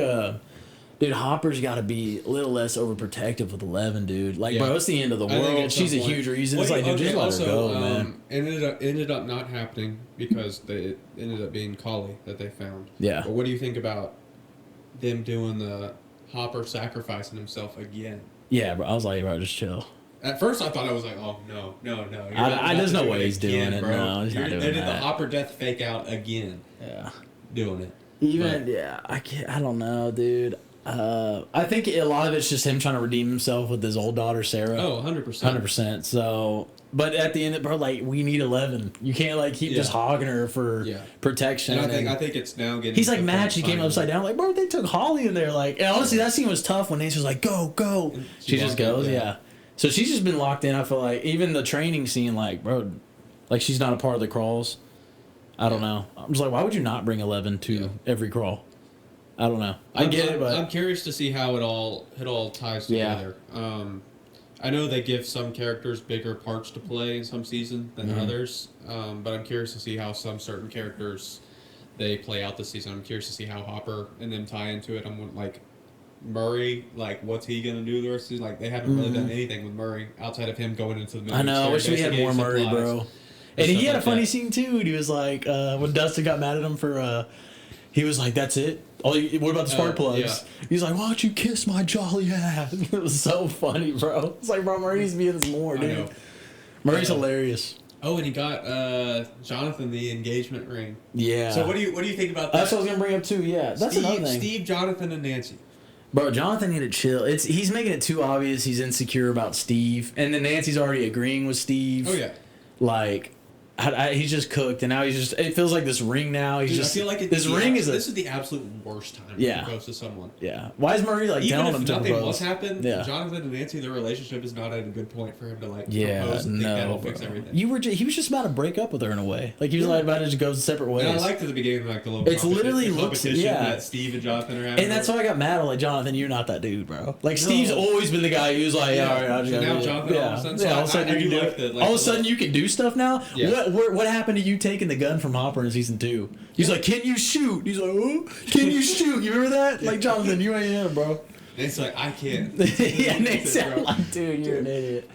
S2: dude, Hopper's got to be a little less overprotective with 11, dude. Like, bro, it's the end of the world. She's a huge reason. It's like, dude, just let her go, man.
S3: Ended up not happening because it ended up being Collie that they found.
S2: Yeah.
S3: But what do you think about them doing the Hopper sacrificing himself again?
S2: Yeah, bro. I was like, bro, just chill.
S3: At first, I thought I was like, oh, no.
S2: There's no way he's doing it, bro. No, he's not doing that.
S3: They did the Hopper death fake out again.
S2: Yeah.
S3: Doing it.
S2: I don't know, dude. I think a lot of it's just him trying to redeem himself with his old daughter Sarah.
S3: Oh, 100%.
S2: 100%. So, but at the end, bro, like we need 11. You can't like keep just hogging her for protection.
S3: And I think it's now getting.
S2: He's like mad. She came upside down. Like, bro, they took Holly in there. Like, and honestly, that scene was tough when Nancy was like, "Go." She just goes, yeah. So she's just been locked in. I feel like even the training scene, like, bro, like she's not a part of the crawls. I don't know. I'm just like, why would you not bring 11 to every crawl? I don't know. I get it, but
S3: I'm curious to see how it all ties together. I know they give some characters bigger parts to play in some season than others, but I'm curious to see how some certain characters they play out this season. I'm curious to see how Hopper and them tie into it. I'm like Murray, like what's he gonna do the rest of the season? Like they haven't really done anything with Murray outside of him going into the middle.
S2: I know. I wish we had more Murray, bro. And he had a funny scene too. He was like, when Dustin got mad at him for, he was like, "That's it. What about the spark plugs?" Yeah. He's like, "Why don't you kiss my jolly ass?" It was so funny, bro. It's like, bro, Murray needs to be in this more, dude. I know. Murray's hilarious.
S3: Oh, and he got Jonathan the engagement ring.
S2: Yeah.
S3: So what do you think about that?
S2: That's what I was gonna bring up too. Yeah, that's another thing.
S3: Steve, Jonathan, and Nancy.
S2: Bro, Jonathan needed to chill. He's making it too obvious. He's insecure about Steve, and then Nancy's already agreeing with Steve.
S3: Oh yeah.
S2: Like. He's just cooked, and now it feels like this ring now. I
S3: feel like this is the absolute worst time to propose to someone.
S2: Yeah. Why is Murray like telling him to propose?
S3: Even if nothing else happened, Jonathan and Nancy, their relationship is not at a good point for him to like propose and think that'll fix everything. He was just about to break up with her in a way. Like he was like about to just go separate ways. And I liked at the beginning like the little competition that Steve and Jonathan are having.
S2: And that's why I got mad. I'm like, Jonathan, you're not that dude, bro. Like Steve's always been the guy who's like, all right, I'll just
S3: now Jonathan all of a sudden
S2: you can do stuff now. What happened to you taking the gun from Hopper in season 2? He's like, "Can you shoot?" He's like, "Oh, can you shoot?" You remember that? Like, Jonathan, you ain't him, bro.
S3: It's like, I can't.
S2: Yeah, Nate's like, dude, you're an idiot.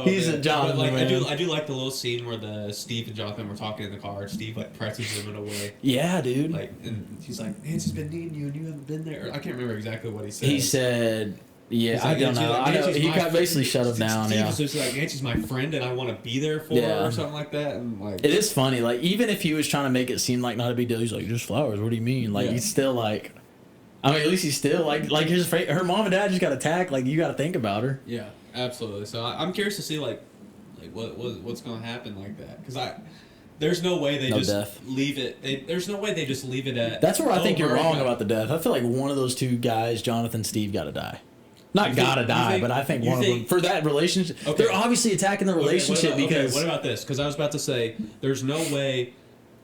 S2: He's a Jonathan.
S3: But, like, I do like the little scene where the Steve and Jonathan were talking in the car. Steve like presses him in a way.
S2: Yeah, dude.
S3: Like, and he's like, "Nancy's been needing you, and you haven't been there." I can't remember exactly what he said.
S2: He said. Yeah, like, I don't know. I know he got basically shut him down.
S3: Steve was just like, "Nancy's my friend, and I want to be there for her," or something like that. And like,
S2: it is funny. Like, even if he was trying to make it seem like not a big deal, he's like, "Just flowers. What do you mean?" Like, he's still like, I mean, at least he's still like her mom and dad just got attacked. Like, you got to think about her.
S3: Yeah, absolutely. So I'm curious to see like what's going to happen like that, because there's no way they leave it. There's no way they just leave it at.
S2: That's where I think you're wrong about the death. I feel like one of those two guys, Jonathan, Steve, got to die. Not gotta die, but I think one of them for that relationship. Okay. They're obviously attacking the relationship because.
S3: What about this? Because I was about to say, there's no way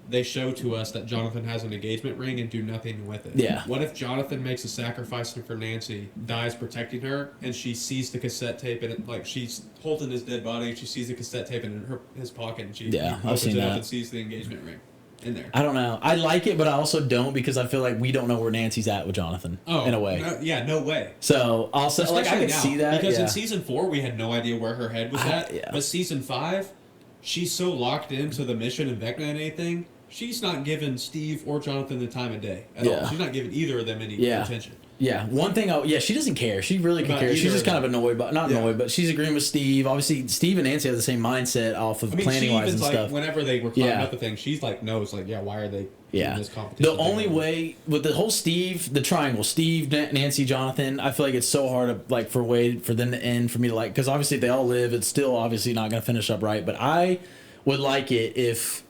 S3: they show to us that Jonathan has an engagement ring and do nothing with it.
S2: Yeah.
S3: What if Jonathan makes a sacrifice for Nancy, dies protecting her, and she sees the cassette tape and like she's holding his dead body and she sees the cassette tape in his pocket and she opens it up and sees the engagement ring. In there.
S2: I don't know. I like it, but I also don't because I feel like we don't know where Nancy's at with Jonathan. In a way.
S3: No way.
S2: So also, like I can see that
S3: because in season 4 we had no idea where her head was at. But season 5, she's so locked into the mission and Vecna and anything she's not giving Steve or Jonathan the time of day at all. She's not giving either of them any attention.
S2: Yeah, one thing. She doesn't care. She really can care. She's just kind of annoyed, but not annoyed. But she's agreeing with Steve. Obviously, Steve and Nancy have the same mindset off of planning wise and stuff.
S3: Whenever they were climbing up the thing, she's like, no, it's like, why are they doing this competition?
S2: The only way with the whole Steve, the triangle, Steve, Nancy, Jonathan, I feel like it's so hard to for them to end for me to like, because obviously if they all live, it's still obviously not going to finish up right. But I would like it if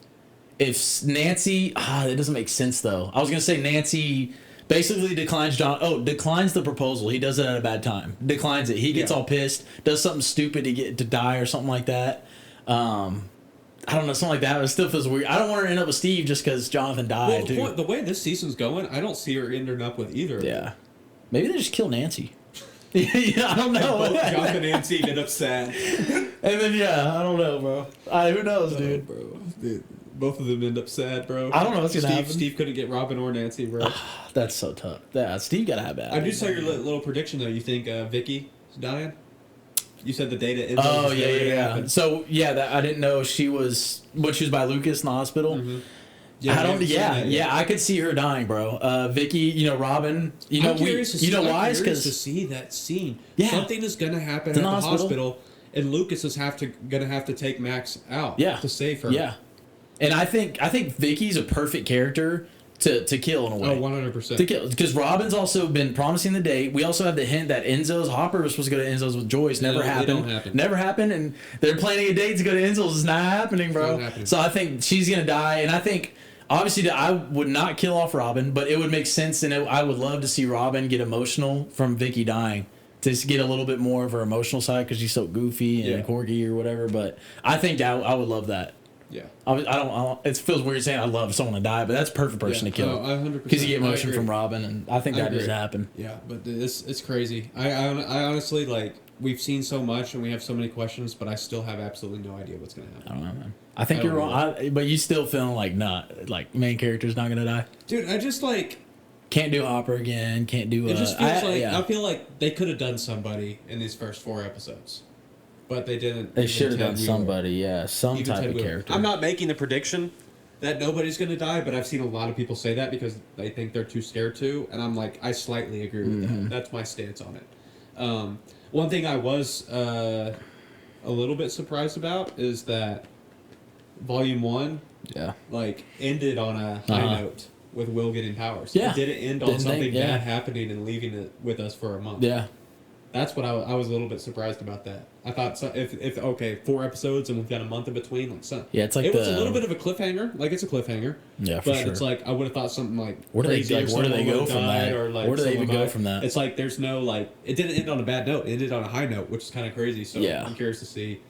S2: Nancy, it doesn't make sense though. I was gonna say Nancy basically declines declines the proposal. He does it at a bad time. Declines it. He gets all pissed, does something stupid to die or something like that. I don't know, something like that. It still feels weird. I don't want her to end up with Steve just because Jonathan died.
S3: Well, the way this season's going, I don't see her ending up with either.
S2: Yeah. Maybe they just kill Nancy. I don't know.
S3: And both Jonathan and Nancy ended up sad.
S2: And then I don't know, bro. Who knows, dude?
S3: Dude. Both of them end up sad, bro.
S2: I don't know what's gonna happen.
S3: Steve couldn't get Robin or Nancy, bro.
S2: That's so tough. Yeah, Steve gotta have bad.
S3: I do saw your little prediction though. You think Vicky is dying? You said the data.
S2: Oh yeah. So I didn't know she was by Lucas in the hospital.
S3: Mm-hmm.
S2: Yeah, I could see her dying, bro. Vicky, Robin,
S3: I'm curious
S2: why? Because
S3: to see that scene.
S2: Yeah,
S3: something is gonna happen at the hospital, and Lucas is gonna have to take Max out. To save her.
S2: Yeah. And I think Vicky's a perfect character to kill in a way.
S3: Oh, 100%.
S2: To kill, because Robin's also been promising the date. We also have the hint that Hopper was supposed to go to Enzo's with Joyce. Never happened. Never happened. And they're planning a date to go to Enzo's. It's not happening, bro.
S3: Not happening.
S2: So I think she's gonna die. And I think obviously I would not kill off Robin, but it would make sense, and I would love to see Robin get emotional from Vicky dying. To get a little bit more of her emotional side because she's so goofy and quirky or whatever. But I think I would love that.
S3: Yeah,
S2: I don't. It feels weird saying I love someone to die, but that's a perfect person to kill.
S3: 100%.
S2: Because you get emotion from Robin, and I think that just happened.
S3: Yeah, but it's crazy. I honestly we've seen so much and we have so many questions, but I still have absolutely no idea what's gonna happen.
S2: I don't know, man. I think you're wrong. But you still feeling main character's not gonna die,
S3: dude. I just
S2: can't do Hopper again. Can't do.
S3: It just feels I feel like they could have done somebody in these first 4 episodes. But they didn't.
S2: They should have done somebody, some
S3: even
S2: type
S3: Ted
S2: of
S3: Wheeler.
S2: character.
S3: I'm not making the prediction that nobody's going to die, but I've seen a lot of people say that because they think they're too scared to, and I'm like, I slightly agree with that. That's my stance on it. One thing I was a little bit surprised about is that Volume 1 ended on a high note with Will getting powers.
S2: Yeah.
S3: It didn't end on something bad happening and leaving it with us for a month.
S2: Yeah.
S3: That's what I was a little bit surprised about that. I thought if 4 episodes and we've got a month in between, it's like it was a little bit of a cliffhanger. Like it's a cliffhanger.
S2: Yeah, for sure.
S3: But it's like I would have thought something like
S2: where do they go from that?
S3: Or
S2: where do they even go from that?
S3: It's like there's no it didn't end on a bad note. It ended on a high note, which is kind of crazy. So I'm curious to see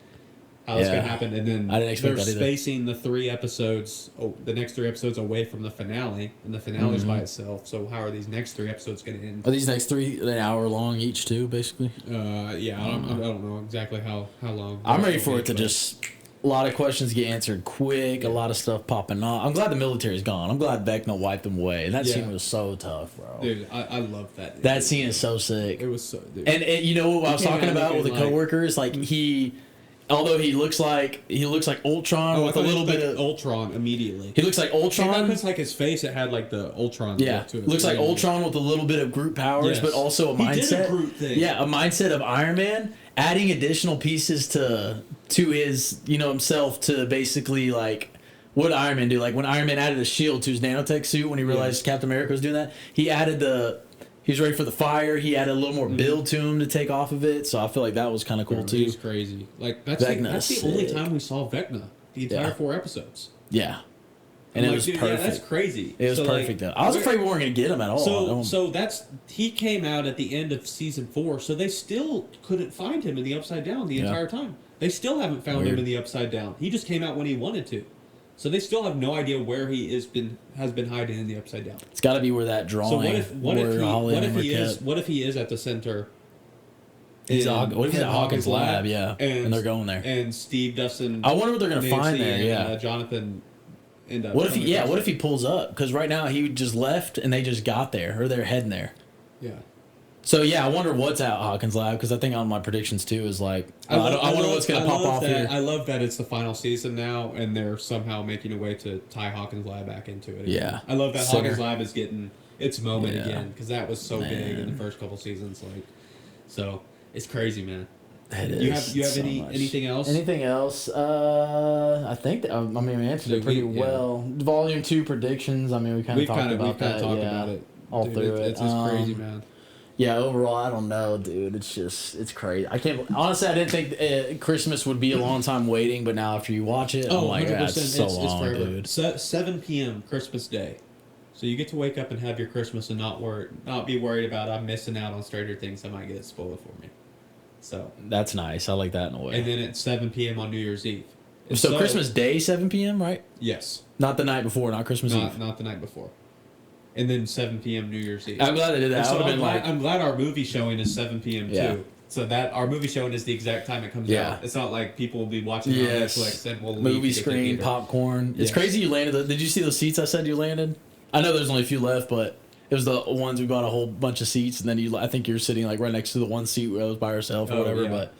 S3: how it's going to happen. And then
S2: I didn't expect
S3: they're
S2: that either.
S3: spacing the 3 episodes, the next 3 episodes away from the finale, and the finale's by itself. So how are these next 3 episodes going to end?
S2: Are these next 3 an hour long each too, basically?
S3: I don't know exactly how long.
S2: I'm ready for it to just a lot of questions get answered quick, a lot of stuff popping off. I'm glad the military's gone. I'm glad Vecna wiped them away. That scene was so tough, bro.
S3: Dude, I love that.
S2: That scene is so sick.
S3: It was so. Dude.
S2: And you know what I was talking about with the coworkers? Like although he looks like Ultron with a little bit of
S3: Ultron immediately.
S2: He looks like Ultron.
S3: It's like his face. It had like the Ultron.
S2: Yeah,
S3: to it.
S2: Looks like Ultron with a little bit of Groot powers, but also a mindset.
S3: He did a Groot thing.
S2: Yeah, a mindset of Iron Man, adding additional pieces to his himself to basically like. What did Iron Man do? Like when Iron Man added a shield to his nanotech suit when he realized Captain America was doing that, he added he was ready for the fire. He added a little more build to him to take off of it. So I feel like that was kind of cool too.
S3: He's crazy. Like that's the only time we saw Vecna the entire 4 episodes.
S2: Yeah. And it was perfect.
S3: Yeah, that's crazy.
S2: It was perfect though. I was afraid we weren't gonna get him at all.
S3: So he came out at the end of season 4, so they still couldn't find him in the Upside Down the entire time. They still haven't found him in the Upside Down. He just came out when he wanted to. So they still have no idea where he has been hiding in the Upside Down.
S2: It's got to be where that drawing.
S3: So what if he is at the center?
S2: What if he's at Hawkins' lab? Yeah, and they're going there.
S3: And Steve, Dustin.
S2: I wonder what they're going to find there. Yeah,
S3: Jonathan. End up.
S2: What if he pulls up? Because right now he just left and they just got there, or they're heading there.
S3: Yeah.
S2: So yeah, I wonder what's at Hawkins Lab because I think on my predictions too is like I wonder what's gonna pop off here.
S3: I love that it's the final season now, and they're somehow making a way to tie Hawkins Lab back into it. Again.
S2: Yeah,
S3: I love that
S2: Singer.
S3: Hawkins Lab is getting its moment again because that was so big in the first couple seasons. Like, so it's crazy, man.
S2: It
S3: You
S2: is
S3: have
S2: so
S3: any
S2: much.
S3: anything else?
S2: Anything else? I think that, I mean we answered it pretty well. Volume 2 predictions. I mean we kind of talked about that.
S3: Talked
S2: Yeah,
S3: about it.
S2: all
S3: Dude,
S2: through it.
S3: It's just crazy, man.
S2: Yeah, overall, I don't know, dude. It's crazy. I can't. Honestly, I didn't think Christmas would be a long time waiting, but now after you watch it, I'm like, yeah, it's so long, dude.
S3: 7 p.m. Christmas Day, so you get to wake up and have your Christmas and not be worried about I'm missing out on Stranger Things. I might get it spoiled for me. So
S2: That's nice. I like that in a way.
S3: and then at 7 p.m. on New Year's Eve.
S2: So Christmas Day, 7 p.m., right?
S3: Yes,
S2: Not the night before, not Christmas Eve.
S3: not the night before. And then 7 p.m. New Year's Eve.
S2: I'm glad they did that.
S3: So
S2: I would have been
S3: I'm glad our movie showing is 7 p.m.
S2: Yeah.
S3: too. So that our movie showing is the exact time it comes
S2: Yeah.
S3: out. It's not like people will be watching
S2: Yes.
S3: it on Netflix and we'll leave
S2: movie
S3: to get to
S2: screen,
S3: theater.
S2: popcorn. It's
S3: Yes.
S2: crazy you landed. Did you see those seats I said you landed? I know there's only a few left, but it was the ones we bought a whole bunch of seats, and then I think you're sitting like right next to the one seat where I was by herself or whatever.
S3: Yeah.
S2: But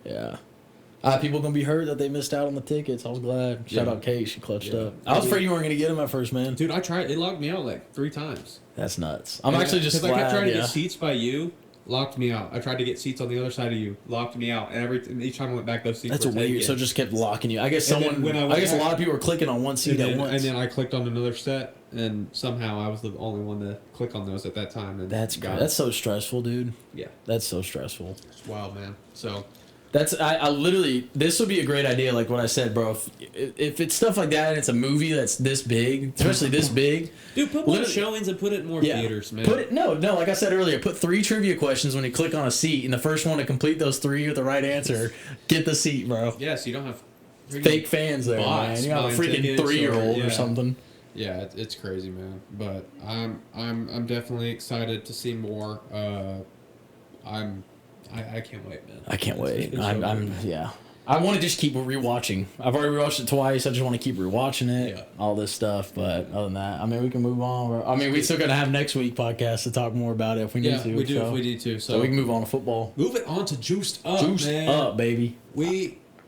S2: yeah. People gonna be hurt that they missed out on the tickets. I was glad. Shout
S3: Yeah.
S2: out Kate, she clutched
S3: Yeah.
S2: up. I was afraid you weren't gonna get them at first, man.
S3: Dude, I tried. It locked me out like 3 times.
S2: That's nuts. I'm actually just glad.
S3: I kept trying to
S2: yeah.
S3: get seats by you, locked me out. I tried to get seats on the other side of you, locked me out. And each time I went back, those seats
S2: That's
S3: were
S2: weird.
S3: taken.
S2: So it just kept locking you. I guess
S3: And then
S2: someone.
S3: when I
S2: I guess a
S3: went
S2: lot of
S3: back-
S2: people were clicking on one seat at once.
S3: And then I clicked on another set, and somehow I was the only one to click on those at that time. And
S2: That's
S3: got it.
S2: that's so stressful, dude.
S3: Yeah,
S2: That's so stressful.
S3: it's wild, man. So
S2: I literally, this would be a great idea, like what I said, bro. If it's stuff like that and it's a movie that's this big, especially this big,
S3: dude, put more
S2: literally-
S3: showings and put it in more theaters, man.
S2: Put it no, like I said earlier, put 3 trivia questions when you click on a seat, and the first one to complete those 3 with the right answer, get the seat, bro.
S3: Yeah, so you don't have
S2: Fake fans there,
S3: bots
S2: man. You got a
S3: buying
S2: freaking
S3: tickets
S2: 3-year-old
S3: yeah.
S2: or something.
S3: Yeah, it's crazy, man. But I'm definitely excited to see more. I can't wait, man.
S2: I can't wait.
S3: It's so
S2: I'm
S3: good.
S2: yeah. I want to just keep rewatching. I've already rewatched it twice. I just want to keep rewatching it.
S3: Yeah.
S2: All this stuff, but other than that, I mean, we can move on. I mean, we still gonna have next week podcast to talk more about it if we need
S3: Yeah,
S2: to.
S3: we do
S2: so.
S3: if we need to.
S2: So we can move on to football.
S3: move it on to Juiced Up,
S2: Juiced
S3: man.
S2: up, baby.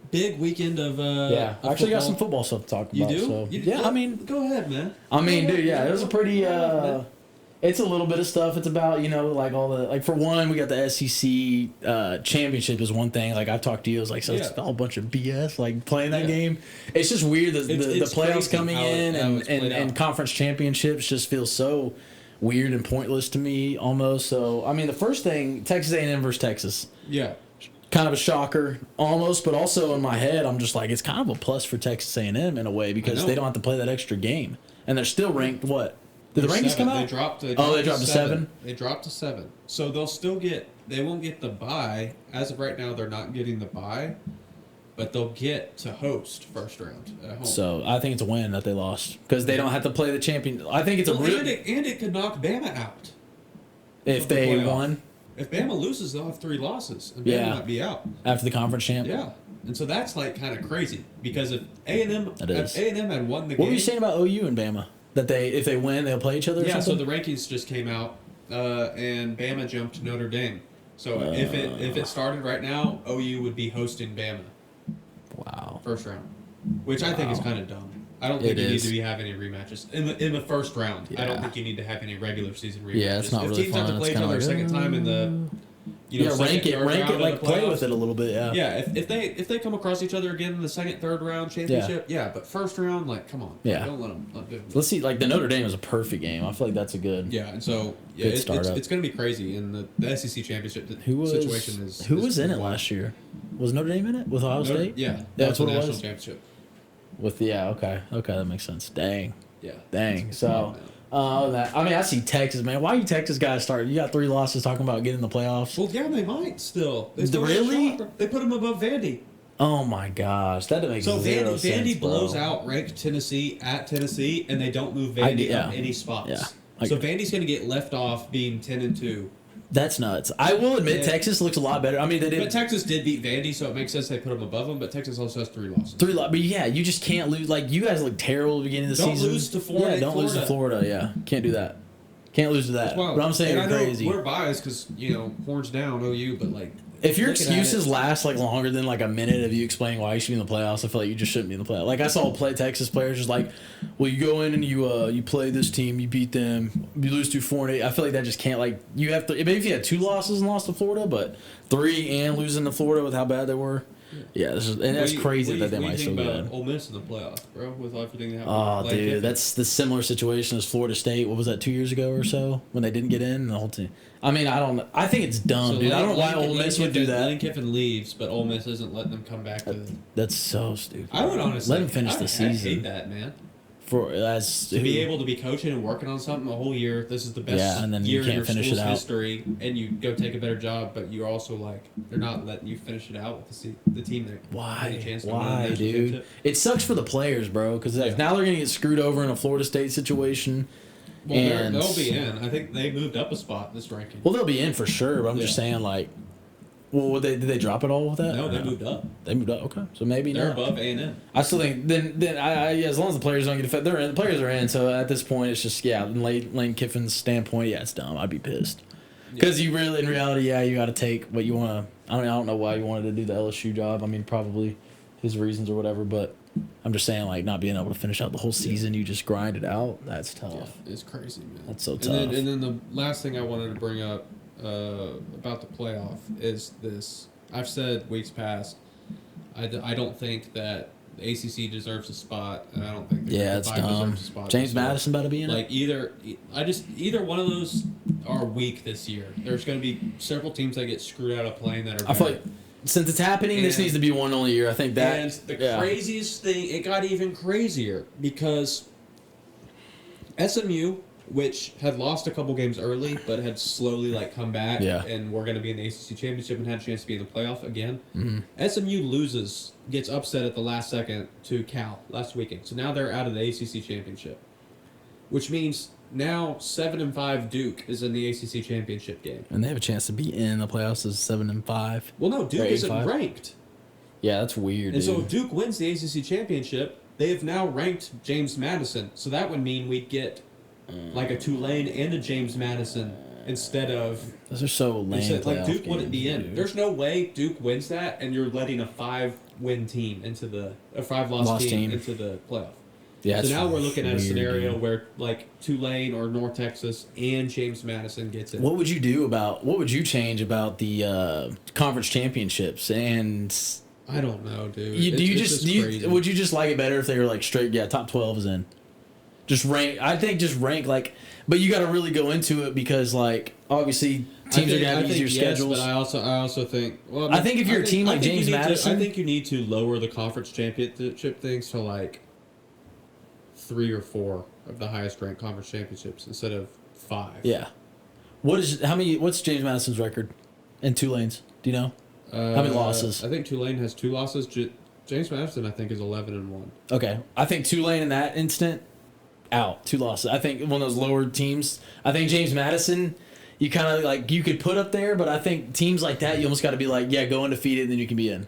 S3: Big weekend of
S2: Yeah,
S3: of
S2: I actually got some
S3: football.
S2: football stuff to talk
S3: You
S2: about.
S3: do?
S2: So.
S3: You-
S2: Yeah, I mean,
S3: go ahead, man.
S2: dude, yeah, it was a pretty. It's a little bit of stuff. It's about like all the for one, we got the SEC championship is one thing. Like I've talked to you, it's like so it's
S3: Yeah.
S2: all a bunch of BS. Like playing that
S3: Yeah.
S2: game, it's just weird. The
S3: It's
S2: playoffs
S3: crazy
S2: coming
S3: how
S2: in
S3: it's played
S2: and
S3: out.
S2: conference championships just feel so weird and pointless to me almost. So I mean, the first thing Texas A&M versus Texas.
S3: Yeah.
S2: Kind of a shocker, almost, but also in my head, I'm just like, it's kind of a plus for Texas A&M in a way because
S3: know.
S2: they don't have to play that extra game, and they're still ranked. What did the rankings come out?
S3: They dropped.
S2: They dropped to 7?
S3: They dropped to 7. So they'll still get. They won't get the bye. As of right now, they're not getting the bye, but they'll get to host first round at home.
S2: So I think it's a win that they lost because they don't have to play the champion. I think it's
S3: Well,
S2: a real
S3: and it could knock Bama out.
S2: if
S3: of the
S2: they
S3: playoff.
S2: won
S3: If Bama loses, they'll have 3 losses, and Bama
S2: Yeah.
S3: might be out.
S2: after the conference champ.
S3: Yeah, and so that's like kind of crazy because if A&M
S2: That is.
S3: had won the game.
S2: What were you saying about OU and Bama? That if they win, they'll play each other. Or
S3: Yeah, so
S2: something?
S3: the rankings just came out, and Bama jumped Notre Dame. So if it started right now, OU would be hosting Bama
S2: Wow.
S3: first round, which I think is kind of dumb. I don't
S2: It
S3: think you need
S2: is.
S3: to be having any rematches in the first round. I don't
S2: Yeah.
S3: think you need to have any regular season rematches.
S2: Yeah, it's not
S3: if
S2: really
S3: teams have
S2: fun.
S3: to play
S2: It's
S3: each
S2: kinda
S3: other a
S2: like,
S3: second time in the second,
S2: rank it,
S3: third round of
S2: like
S3: the
S2: play
S3: playoffs.
S2: with it a little bit. Yeah.
S3: Yeah, if they come across each other again in the second, third round championship, yeah, but first round, like, come on,
S2: Yeah.
S3: don't let them. Not do
S2: Let's see. Like the Notre Dame is a perfect game. I feel like that's a good.
S3: Yeah, and so yeah,
S2: Good
S3: it's
S2: startup.
S3: going to be crazy. And the SEC championship
S2: Who was
S3: situation is
S2: who was in it
S3: wild.
S2: last year? Was Notre Dame in it with Ohio State?
S3: Yeah,
S2: That's
S3: the
S2: what it
S3: national
S2: was?
S3: championship.
S2: Okay, that makes sense. Dang.
S3: Yeah,
S2: So, I mean, I see Texas, man. Why you Texas guys start? You got 3 losses talking about getting the playoffs.
S3: Well, yeah, they might still. They still have a
S2: Really?
S3: shot. They put them above Vandy.
S2: Oh my gosh, that makes
S3: So
S2: zero
S3: Vandy,
S2: sense.
S3: Vandy blows
S2: bro.
S3: out ranked Tennessee at Tennessee, and they don't move Vandy
S2: yeah.
S3: up any spots.
S2: Yeah.
S3: So Vandy's going to get left off being 10-2.
S2: That's nuts. I will admit,
S3: Yeah.
S2: Texas looks a lot better. I mean, they
S3: But
S2: did
S3: Texas did beat Vandy, so it makes sense they put them above them. But Texas also has 3 losses.
S2: 3 losses, but yeah, you just can't lose. Like you guys look terrible at the beginning of the
S3: Don't
S2: season.
S3: lose to Florida.
S2: Yeah, don't lose to Florida. Yeah, can't do that. Can't lose to that.
S3: Well,
S2: but I'm saying
S3: and
S2: you're
S3: I know
S2: crazy.
S3: we're biased because horns down OU, but like
S2: If your
S3: looking at
S2: excuses
S3: it-
S2: last like longer than like a minute of you explaining why you should be in the playoffs, I feel like you just shouldn't be in the playoffs. Like I saw Texas players just like, well, you go in and you play this team, you beat them, you lose to 4-8. I feel like that just can't like you have to. Maybe if you had 2 losses and lost to Florida, but 3 and losing to Florida with how bad they were. Yeah, that's crazy that they might still
S3: be
S2: be
S3: about
S2: good.
S3: Ole Miss in the playoffs, bro, with everything that happened.
S2: Oh,
S3: Like,
S2: dude, that's the similar situation as Florida State. What was that, 2 years ago or so when they didn't get in and the whole team? I mean, I don't. I think it's dumb, dude. I don't know why Ole Miss would do that.
S3: Lane Kiffin leaves, but Ole Miss isn't letting them come back to.
S2: That's so stupid.
S3: I would honestly
S2: let him finish the season.
S3: I hate that, man.
S2: To
S3: be able to be coaching and working on something a whole year. This is the best
S2: and then
S3: year
S2: you can't
S3: in your
S2: finish
S3: school's
S2: it out.
S3: history, and you go take a better job, but you're also like they're not letting you finish it out with the team that had a chance to win the
S2: Why,
S3: national
S2: dude?
S3: championship.
S2: It sucks for the players, bro, because now they're gonna get screwed over in a Florida State situation.
S3: Well,
S2: and
S3: they'll be in. I think they moved up a spot in this ranking.
S2: Well, they'll be in for sure. But I'm just saying, like, well, did they drop it all with that?
S3: No, they moved up.
S2: They moved up. Okay, so maybe
S3: They're
S2: not.
S3: above A&M.
S2: I still think then I as long as the players don't get affected, they're in. The players are in. So at this point, it's just in Lane Kiffin's standpoint, it's dumb. I'd be pissed because you really, in reality, you got to take what you want to. I mean, I don't know why you wanted to do the LSU job. I mean, probably his reasons or whatever, but. I'm just saying, like, not being able to finish out the whole season, you just grind it out. That's tough.
S3: Yeah, it's crazy, man.
S2: That's so tough.
S3: And then the last thing I wanted to bring up about the playoff is this. I've said weeks past, I don't think that the ACC deserves a spot, and I don't think the
S2: it's
S3: Five
S2: dumb.
S3: deserves a spot.
S2: James
S3: this year.
S2: Madison about to be in
S3: Like
S2: it?
S3: either one of those are weak this year. There's going to be several teams that get screwed out of playing that are.
S2: I feel like since it's happening, this needs to be one only year. I think that.
S3: And the craziest thing, it got even crazier because SMU, which had lost a couple games early, but had slowly come back, and we're going to be in the ACC championship and had a chance to be in the playoff again. Mm-hmm. SMU gets upset at the last second to Cal last weekend, so now they're out of the ACC championship, which means now 7-5 Duke is in the ACC championship game,
S2: and they have a chance to be in the playoffs as 7-5.
S3: Well, no, Duke isn't ranked.
S2: Yeah, that's weird.
S3: And so if Duke wins the ACC championship, they have now ranked James Madison. So that would mean we'd get like a Tulane and a James Madison instead of.
S2: Those are so lame.
S3: Like Duke wouldn't be in.
S2: Dude.
S3: There's no way Duke wins that, and you're letting a 5-win team into a 5-loss team into the playoff.
S2: Yeah,
S3: so now we're looking at a scenario
S2: dude.
S3: where Tulane or North Texas and James Madison gets in.
S2: What would you change about the conference championships and?
S3: I don't know, dude.
S2: Would you just like it better if they were straight? Yeah, top 12 is in. Just rank. I think just rank but you got to really go into it because obviously teams are gonna have easier schedules.
S3: But I also think. Well,
S2: I think if you're a team like James Madison,
S3: I think you need to lower the conference championship things to 3 or 4 of the highest ranked conference championships instead of 5.
S2: Yeah. What's James Madison's record in Tulane's? Do you know? How many losses?
S3: I think Tulane has 2 losses. James Madison, I think, is 11-1.
S2: Okay, I think Tulane in that instant out 2 losses. I think one of those lower teams. I think James Madison, you kind of you could put up there, but I think teams like that, you almost got to be go undefeated, and then you can be in.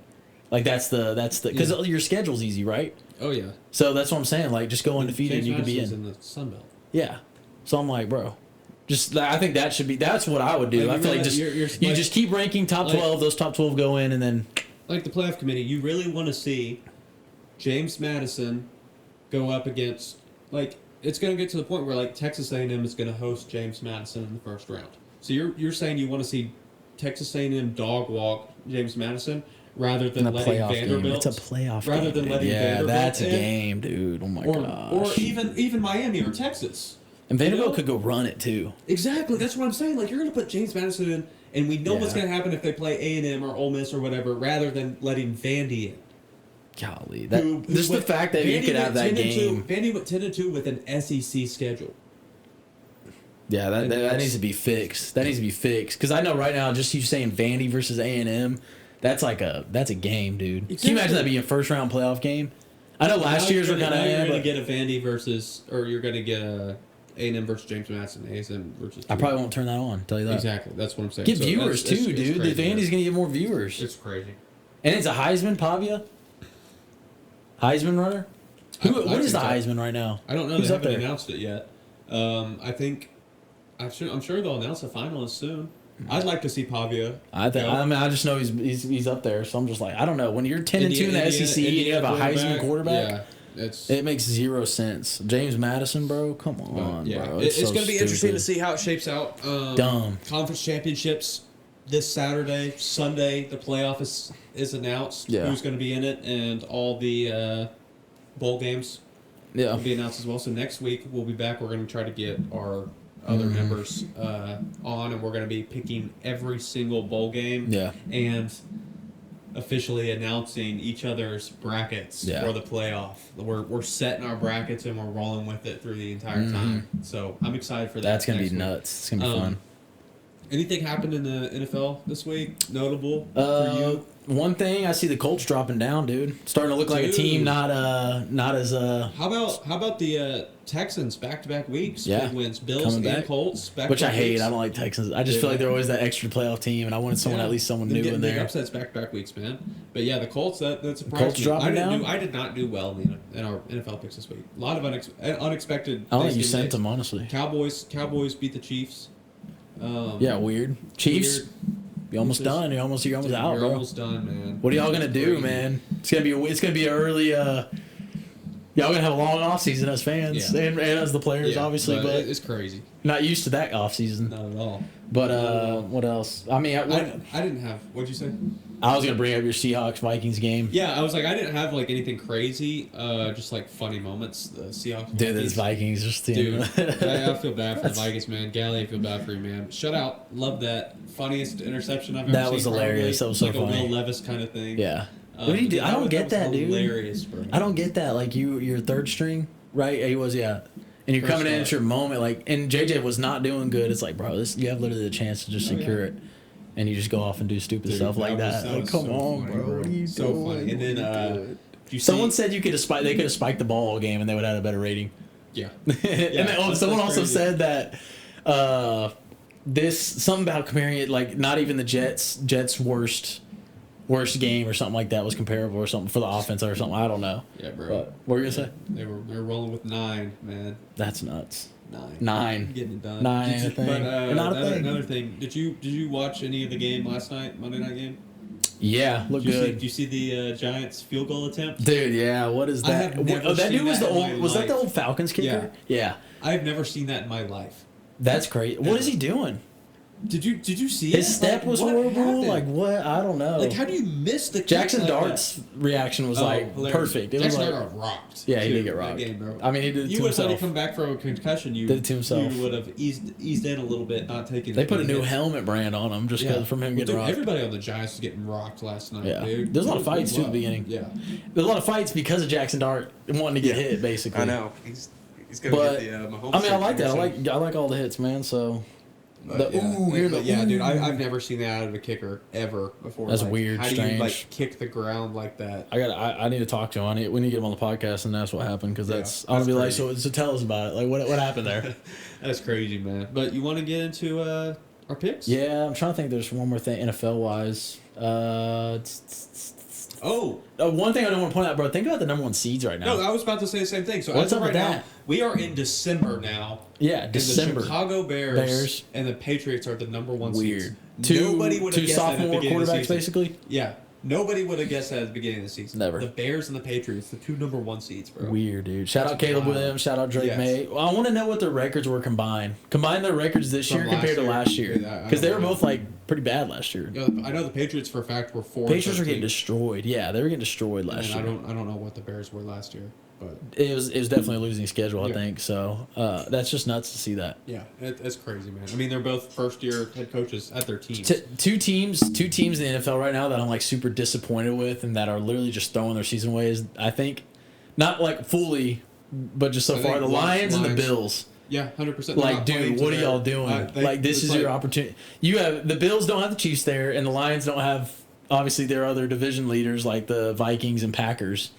S2: That's the because your schedule's easy, right?
S3: Oh yeah.
S2: So that's what I'm saying. Just go undefeated, and you can be
S3: in the Sun Belt.
S2: Yeah. So I'm bro. I think that's what I would do. I feel you just keep ranking top 12. Those top 12 go in, and then
S3: the playoff committee. You really want to see James Madison go up against it's going to get to the point where Texas A&M is going to host James Madison in the first round. So you're saying you want to see Texas A&M dog walk James Madison rather than letting Vanderbilt.
S2: Game. It's a playoff game.
S3: Rather than letting Vanderbilt.
S2: That's a game, dude. Oh my gosh.
S3: Or even Miami or Texas.
S2: And Vanderbilt could go run it too.
S3: Exactly, that's what I'm saying. You're going to put James Madison in, and we know what's going to happen if they play A&M or Ole Miss or whatever, rather than letting Vandy in.
S2: Golly, just the fact that you could have that game.
S3: Vandy went 10-2 with an SEC schedule.
S2: Yeah, that needs to be fixed. That needs to be fixed because I know right now, just you saying Vandy versus A&M, that's a game, dude. Exactly. Can you imagine that being a first round playoff game? I know last year's were kind of.
S3: You're going to get a Vandy or you're going to get a. A&M versus James Madison, A&M versus.
S2: I probably won't turn that on. Tell you that.
S3: Exactly, that's what I'm saying.
S2: Get viewers too, dude. The Vandy's gonna get more viewers.
S3: It's crazy.
S2: And it's a Heisman, Pavia. Heisman runner. What is the Heisman right now?
S3: I don't know. They haven't announced it yet. I think I'm sure they'll announce a finalist soon. I'd like to see Pavia.
S2: I mean, I just know he's up there, so I'm just like, I don't know. When you're 10-2 in the SEC, and you have a Heisman quarterback. Yeah, it makes zero sense. James Madison, bro, come on, bro.
S3: It's
S2: so
S3: going to be
S2: stupid.
S3: interesting to see how it shapes out.
S2: Dumb.
S3: Conference championships this Saturday, Sunday. The playoff is announced.
S2: Yeah.
S3: Who's going to be in it, and all the bowl games.
S2: Yeah.
S3: Will be announced as well. So next week we'll be back. We're going to try to get our other members on, and we're going to be picking every single bowl game.
S2: Yeah.
S3: And officially announcing each other's brackets for the playoff. We're setting our brackets and we're rolling with it through the entire time. So I'm excited for that.
S2: That's gonna be nuts. It's gonna be fun.
S3: Anything happened in the NFL this week? Notable for you?
S2: One thing, I see the Colts dropping down, dude. Starting to look like a team not as
S3: How about the Texans back-to-back weeks?
S2: Yeah.
S3: Big wins. Bills
S2: Coming
S3: and
S2: back.
S3: Colts back-to-back
S2: which I hate.
S3: weeks.
S2: I don't like Texans. I just feel like they're always that extra playoff team, and I wanted someone at least someone
S3: They're
S2: new
S3: getting
S2: in
S3: big
S2: there.
S3: upsets back-to-back weeks, man. But yeah, the Colts that surprised
S2: Colts
S3: me.
S2: dropping down?
S3: I did not do well in our NFL picks this week. A lot of unexpected.
S2: I don't think you
S3: things.
S2: sent them, honestly.
S3: Cowboys beat the Chiefs.
S2: Yeah, weird. Chiefs. You're almost done. You're almost out,
S3: You're
S2: bro.
S3: almost done, man.
S2: What are y'all gonna do, man? It's gonna be an early. Y'all gonna have a long off season as fans and as the players, obviously, but
S3: it's crazy.
S2: not used to that off season.
S3: Not at all.
S2: But what else? I mean,
S3: I didn't have. What'd you say?
S2: I was gonna bring up your Seahawks Vikings game.
S3: Yeah, I was like, I didn't have like anything crazy. Just like funny moments. The Seahawks.
S2: Dude, those Vikings just
S3: Dude, I feel bad for the Vikings, man. Gally, I feel bad for you, man. Shutout, love that. Funniest interception I've ever seen.
S2: That was hilarious. That was so
S3: like
S2: funny.
S3: a Will Levis kind of thing.
S2: Yeah. What do you do? I don't get that, dude.
S3: Hilarious, bro.
S2: I don't get that. Like you're third string, right? He was, yeah. And you're coming in at your moment, like, and JJ was not doing good. It's like, bro, you have literally the chance to just secure it, and you just go off and do stupid stuff like that. Like, come on,
S3: funny,
S2: bro. What are you
S3: so
S2: doing?
S3: funny. And then
S2: Someone said they could have spiked the ball all game, and they would have had a better rating.
S3: Yeah.
S2: And then, someone also
S3: crazy.
S2: said that something about comparing it, like, not even the Jets' worst game or something like that was comparable or something for the offense or something. I don't know.
S3: Yeah, bro.
S2: But what were you gonna say?
S3: They were rolling with 9, man.
S2: That's nuts.
S3: 9. Getting it done.
S2: 9 ain't a thing.
S3: But
S2: Not a thing.
S3: another thing. Did you watch any of the game last night, Monday night game?
S2: Yeah, look good.
S3: Did you see the Giants field goal attempt?
S2: Dude, yeah, what is
S3: I
S2: that?
S3: have never
S2: That dude
S3: seen
S2: was
S3: that
S2: the
S3: in my
S2: old. Was that the
S3: life.
S2: old Falcons kicker? Yeah.
S3: I've never seen that in my life.
S2: That's crazy. What is he doing?
S3: Did you see
S2: His step was
S3: what
S2: horrible.
S3: happened?
S2: Like what? I don't know.
S3: Like how do you miss the kick
S2: Jackson
S3: like
S2: Dart's reaction was like
S3: hilarious.
S2: perfect. It
S3: Jackson
S2: was like,
S3: Dart got rocked.
S2: yeah, he
S3: too,
S2: did get
S3: that
S2: rocked.
S3: game, bro.
S2: I mean, he did it
S3: You
S2: to
S3: would have let
S2: himself.
S3: him come back from a concussion. You
S2: Did it to himself.
S3: You would have eased in a little bit, not taking.
S2: They put a new
S3: hit.
S2: helmet brand on him just because from him getting rocked.
S3: Everybody on the Giants was getting rocked last night.
S2: Yeah.
S3: Dude.
S2: There's a lot of
S3: Good
S2: fights too at
S3: luck.
S2: the beginning.
S3: Yeah,
S2: There's a lot of fights because of Jackson Dart wanting to get hit, basically.
S1: I know. He's gonna
S2: But
S1: get the Mahomes.
S2: I mean, I like that.
S1: situation.
S2: I like all the hits, man. So.
S3: But dude, I've never seen that out of a kicker ever before.
S2: That's
S3: like,
S2: weird,
S3: How do
S2: strange.
S3: you like kick the ground like that?
S2: I need to talk to him. We need to get him on the podcast and that's what happened because I want to be like, so tell us about it. Like, what happened there?
S3: That's crazy, man. But you want to get into our picks?
S2: Yeah, I'm trying to think. There's one more thing NFL wise. One thing I don't want to point out, bro. Think about the number 1 seeds right now.
S3: No, I was about to say the same thing. So
S2: What's
S3: as of
S2: up
S3: right
S2: with
S3: now,
S2: that?
S3: we are in December now.
S2: Yeah,
S3: And
S2: December.
S3: the Chicago Bears and the Patriots are the number 1
S2: Weird.
S3: seeds. Nobody would have
S2: two
S3: guessed that at the
S2: sophomore
S3: beginning of the
S2: quarterbacks,
S3: season.
S2: basically.
S3: Yeah. Nobody would have guessed that at the beginning of the season.
S2: Never.
S3: The Bears and the Patriots, the 2 number 1 seeds, bro.
S2: Weird, dude. Shout out
S3: That's
S2: Caleb
S3: wild.
S2: Williams. Shout out Drake
S3: Yes.
S2: May. Well, I want to know what their records were combined. Combine their records this
S3: From
S2: year
S3: last
S2: compared to
S3: year.
S2: last year,
S3: Yeah, I
S2: because they
S3: don't
S2: were
S3: know.
S2: both like pretty bad last year.
S3: Yeah, I know the Patriots for a fact were 4.
S2: Patriots were getting destroyed. Yeah, they were getting destroyed last
S3: And
S2: year.
S3: I don't know what the Bears were last year, but
S2: It was definitely a losing schedule, I
S3: Yeah.
S2: think. So that's just nuts to see that.
S3: yeah, it's crazy, man. I mean, they're both first-year head coaches at their teams.
S2: Two teams in the NFL right now that I'm like super disappointed with, and that are literally just throwing their season away. Is I think not like fully, but just so
S3: I
S2: far
S3: think
S2: the Lions and the
S3: Lions.
S2: Bills.
S3: Yeah, 100%.
S2: Like, dude, what are y'all doing? Like, this is your opportunity. You have the Bills don't have the Chiefs there, and the Lions don't have obviously their other division leaders like the Vikings and Packers.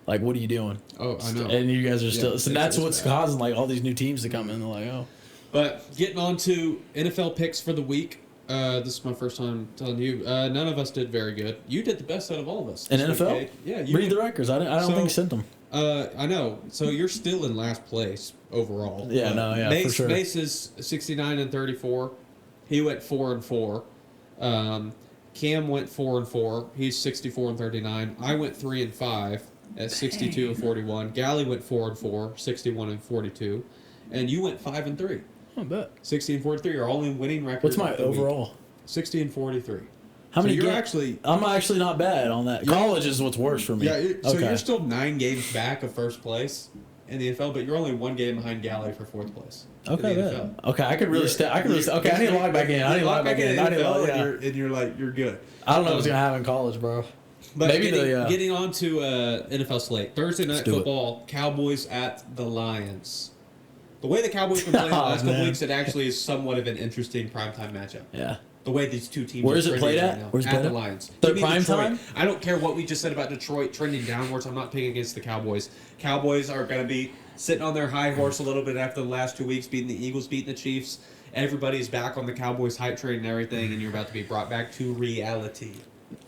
S2: Like, what are you doing?
S3: Oh, I know.
S2: And you guys are still.
S3: Yeah,
S2: So that's
S3: it's
S2: what's
S3: bad.
S2: causing like all these new teams to come in. They're like, oh.
S3: But getting on to NFL picks for the week. This is my first time telling you. None of us did very good. You did the best out of all of us.
S2: In
S3: this week,
S2: NFL?
S3: Cade. Yeah. You
S2: Read
S3: did-
S2: the records. I don't
S3: So-
S2: think you sent them.
S3: I know. So you're still in last place overall.
S2: Yeah, no, yeah,
S3: Mace,
S2: for sure.
S3: Mace is 69-34. He went 4-4. Cam went 4-4. He's 64-39. I went 3-5 at 62-41. Gally went 4-4, 61-42, and you went 5-3.
S2: I bet.
S3: 60-43. Your only winning record.
S2: What's my
S3: of the week.
S2: overall?
S3: 60-43.
S2: How many?
S3: You're
S2: ga-
S3: actually.
S2: I'm actually not bad on that. College is what's worse for me.
S3: Yeah, so
S2: okay.
S3: you're still 9 games back of first place in the NFL, but you're only 1 game behind Gally for 4th place.
S2: Okay,
S3: in the
S2: bet.
S3: NFL.
S2: Okay, I could really step. Okay, I need to log back in. I need to log back in. I need to log, yeah.
S3: and you're like, you're good.
S2: I don't know what's gonna happen in college, bro.
S3: But
S2: Maybe
S3: getting on to NFL slate. Thursday night
S2: do it.
S3: football, Cowboys at the Lions. The way the Cowboys been playing the last couple
S2: man.
S3: weeks, it actually is somewhat of an interesting primetime matchup.
S2: Yeah.
S3: The way these two teams
S2: Where
S3: are
S2: is it
S3: trending
S2: played
S3: right
S2: at?
S3: now.
S2: Where's it
S3: at
S2: played
S3: the
S2: at?
S3: Lions.
S2: The
S3: Give me
S2: prime
S3: Detroit.
S2: time?
S3: I don't care what we just said about Detroit trending downwards. I'm not picking against the Cowboys. Cowboys are going to be sitting on their high horse a little bit after the last 2 weeks, beating the Eagles, beating the Chiefs. Everybody's back on the Cowboys hype train and everything, and you're about to be brought back to reality.